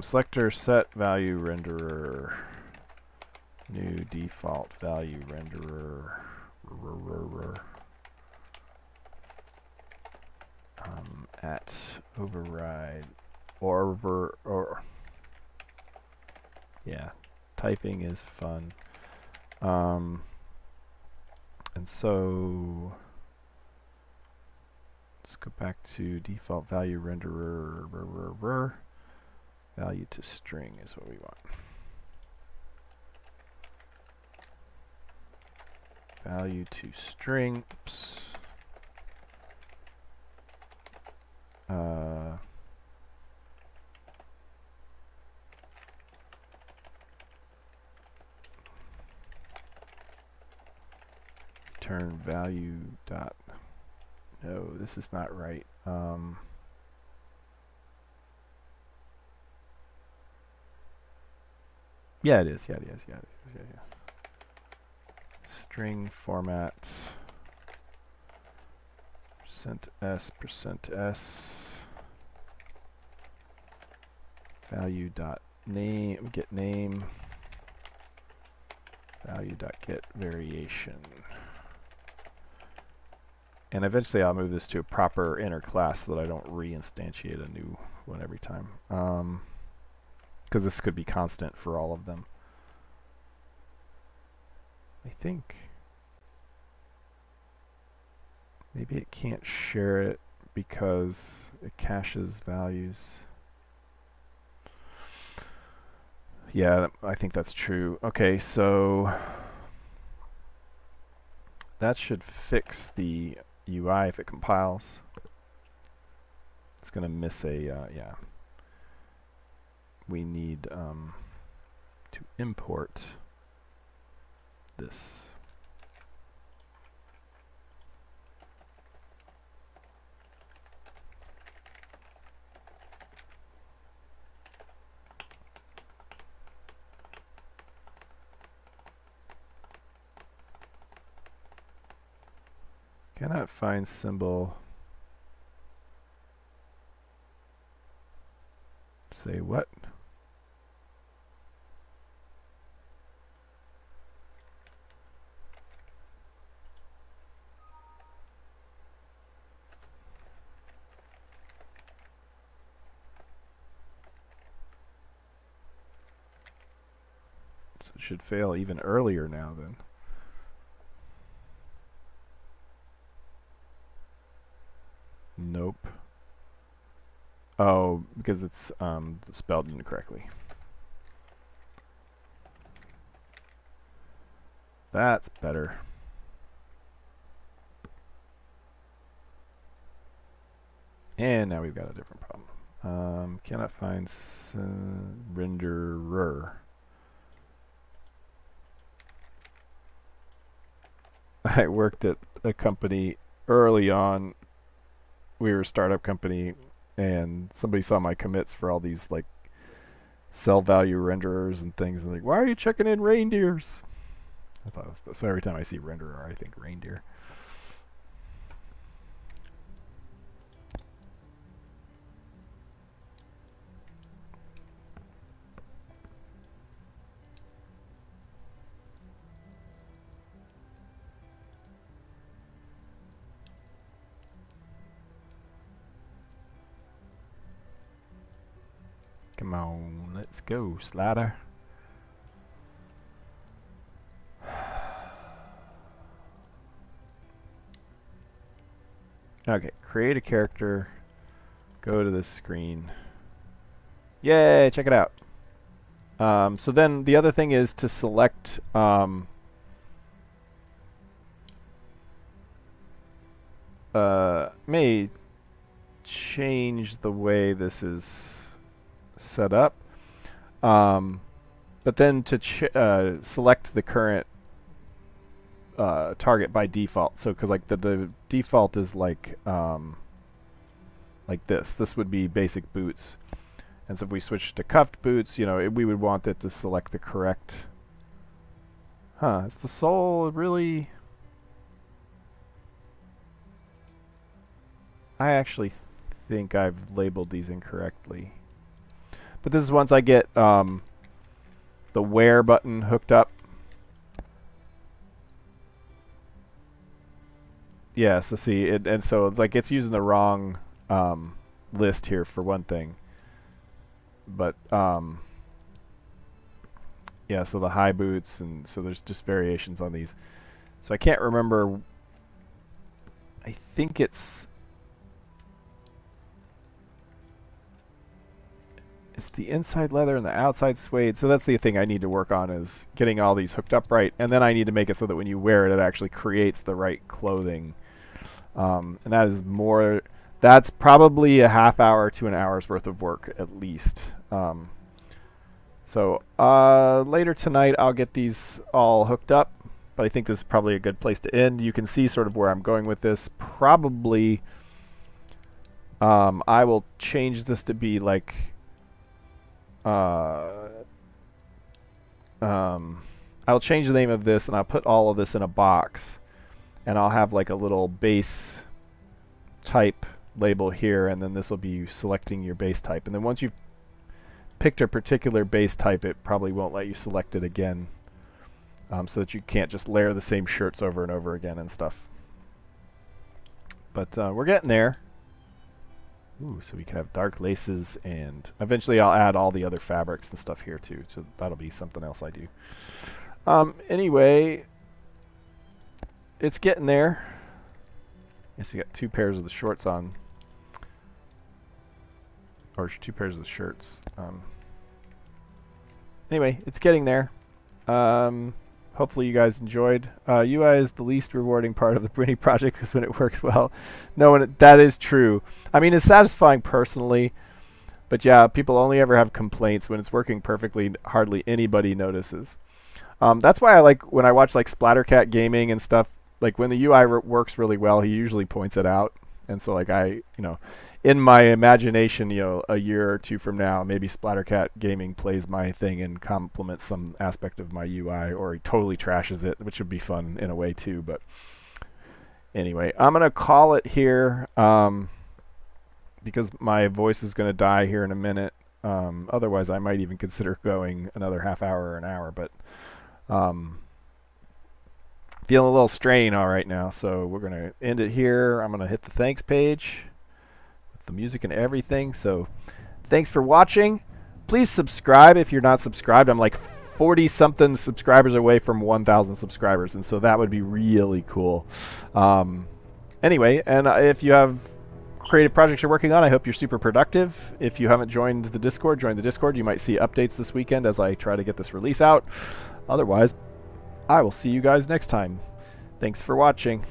Selector set value renderer. New default value renderer. At override or yeah, typing is fun. And so let's go back to default value renderer. Value to string is what we want. Value to string. Oops. Return value dot. No, this is not right. Yeah, it is. Yeah. String format. %s. Value dot name. Get name. Value dot get variation. And eventually I'll move this to a proper inner class so that I don't reinstantiate a new one every time. Because this could be constant for all of them. I think maybe it can't share it because it caches values. Yeah, I think that's true. Okay, so that should fix the UI if it compiles. It's going to miss a, yeah. We need to import this. Cannot find symbol. Say what? So it should fail even earlier now then. Nope. Oh, because it's spelled incorrectly. That's better. And now we've got a different problem. Cannot find renderer. I worked at a company early on. We were a startup company, and somebody saw my commits for all these like cell value renderers and things. And like, why are you checking in reindeers? I thought it was so. Every time I see renderer, I think reindeer. Come on, let's go, slider. Okay, create a character. Go to this screen. Yay, check it out. So then the other thing is to select may change the way this is set up. But then to select the current target by default. So because like the default is like this. This would be basic boots. And so if we switch to cuffed boots, you know, we would want it to select the correct. Is the sole really? I actually think I've labeled these incorrectly. But this is once I get the wear button hooked up. Yeah, so see, and so it's like it's using the wrong list here for one thing. But yeah, so the high boots, and so there's just variations on these. So I can't remember. I think it's the inside leather and the outside suede. So that's the thing I need to work on, is getting all these hooked up right, and then I need to make it so that when you wear it, it actually creates the right clothing. And that is more. That's probably a half hour to an hour's worth of work at least. So later tonight I'll get these all hooked up, but I think this is probably a good place to end. You can see sort of where I'm going with this. Probably I will change this to be like I'll change the name of this, and I'll put all of this in a box, and I'll have like a little base type label here, and then this will be selecting your base type. And then once you've picked a particular base type, it probably won't let you select it again, so that you can't just layer the same shirts over and over again and stuff. But we're getting there. Ooh, so we can have dark laces, and eventually I'll add all the other fabrics and stuff here too, so that'll be something else I do. Anyway, it's getting there. Yes, you got 2 pairs of the shorts on, or 2 pairs of the shirts. Anyway, it's getting there. Hopefully you guys enjoyed. UI is the least rewarding part of the Britney project, because when it works well. No, that is true. I mean, it's satisfying personally, but yeah, people only ever have complaints. When it's working perfectly, hardly anybody notices. That's why I like when I watch like Splattercat gaming and stuff. Like when the UI works really well, he usually points it out. And so like in my imagination, a year or 2 from now, maybe Splattercat Gaming plays my thing and complements some aspect of my UI, or he totally trashes it, which would be fun in a way too. But anyway, I'm going to call it here because my voice is going to die here in a minute. Otherwise, I might even consider going another half hour or an hour. But feeling a little strain all right now, so we're going to end it here. I'm going to hit the thanks page, the music and everything. So thanks for watching. Please subscribe if you're not subscribed. I'm like 40 something subscribers away from 1,000 subscribers, and so that would be really cool. Anyway, and if you have creative projects you're working on, I hope you're super productive. If you haven't joined the Discord, join the Discord. You might see updates this weekend as I try to get this release out. Otherwise, I will see you guys next time. Thanks for watching.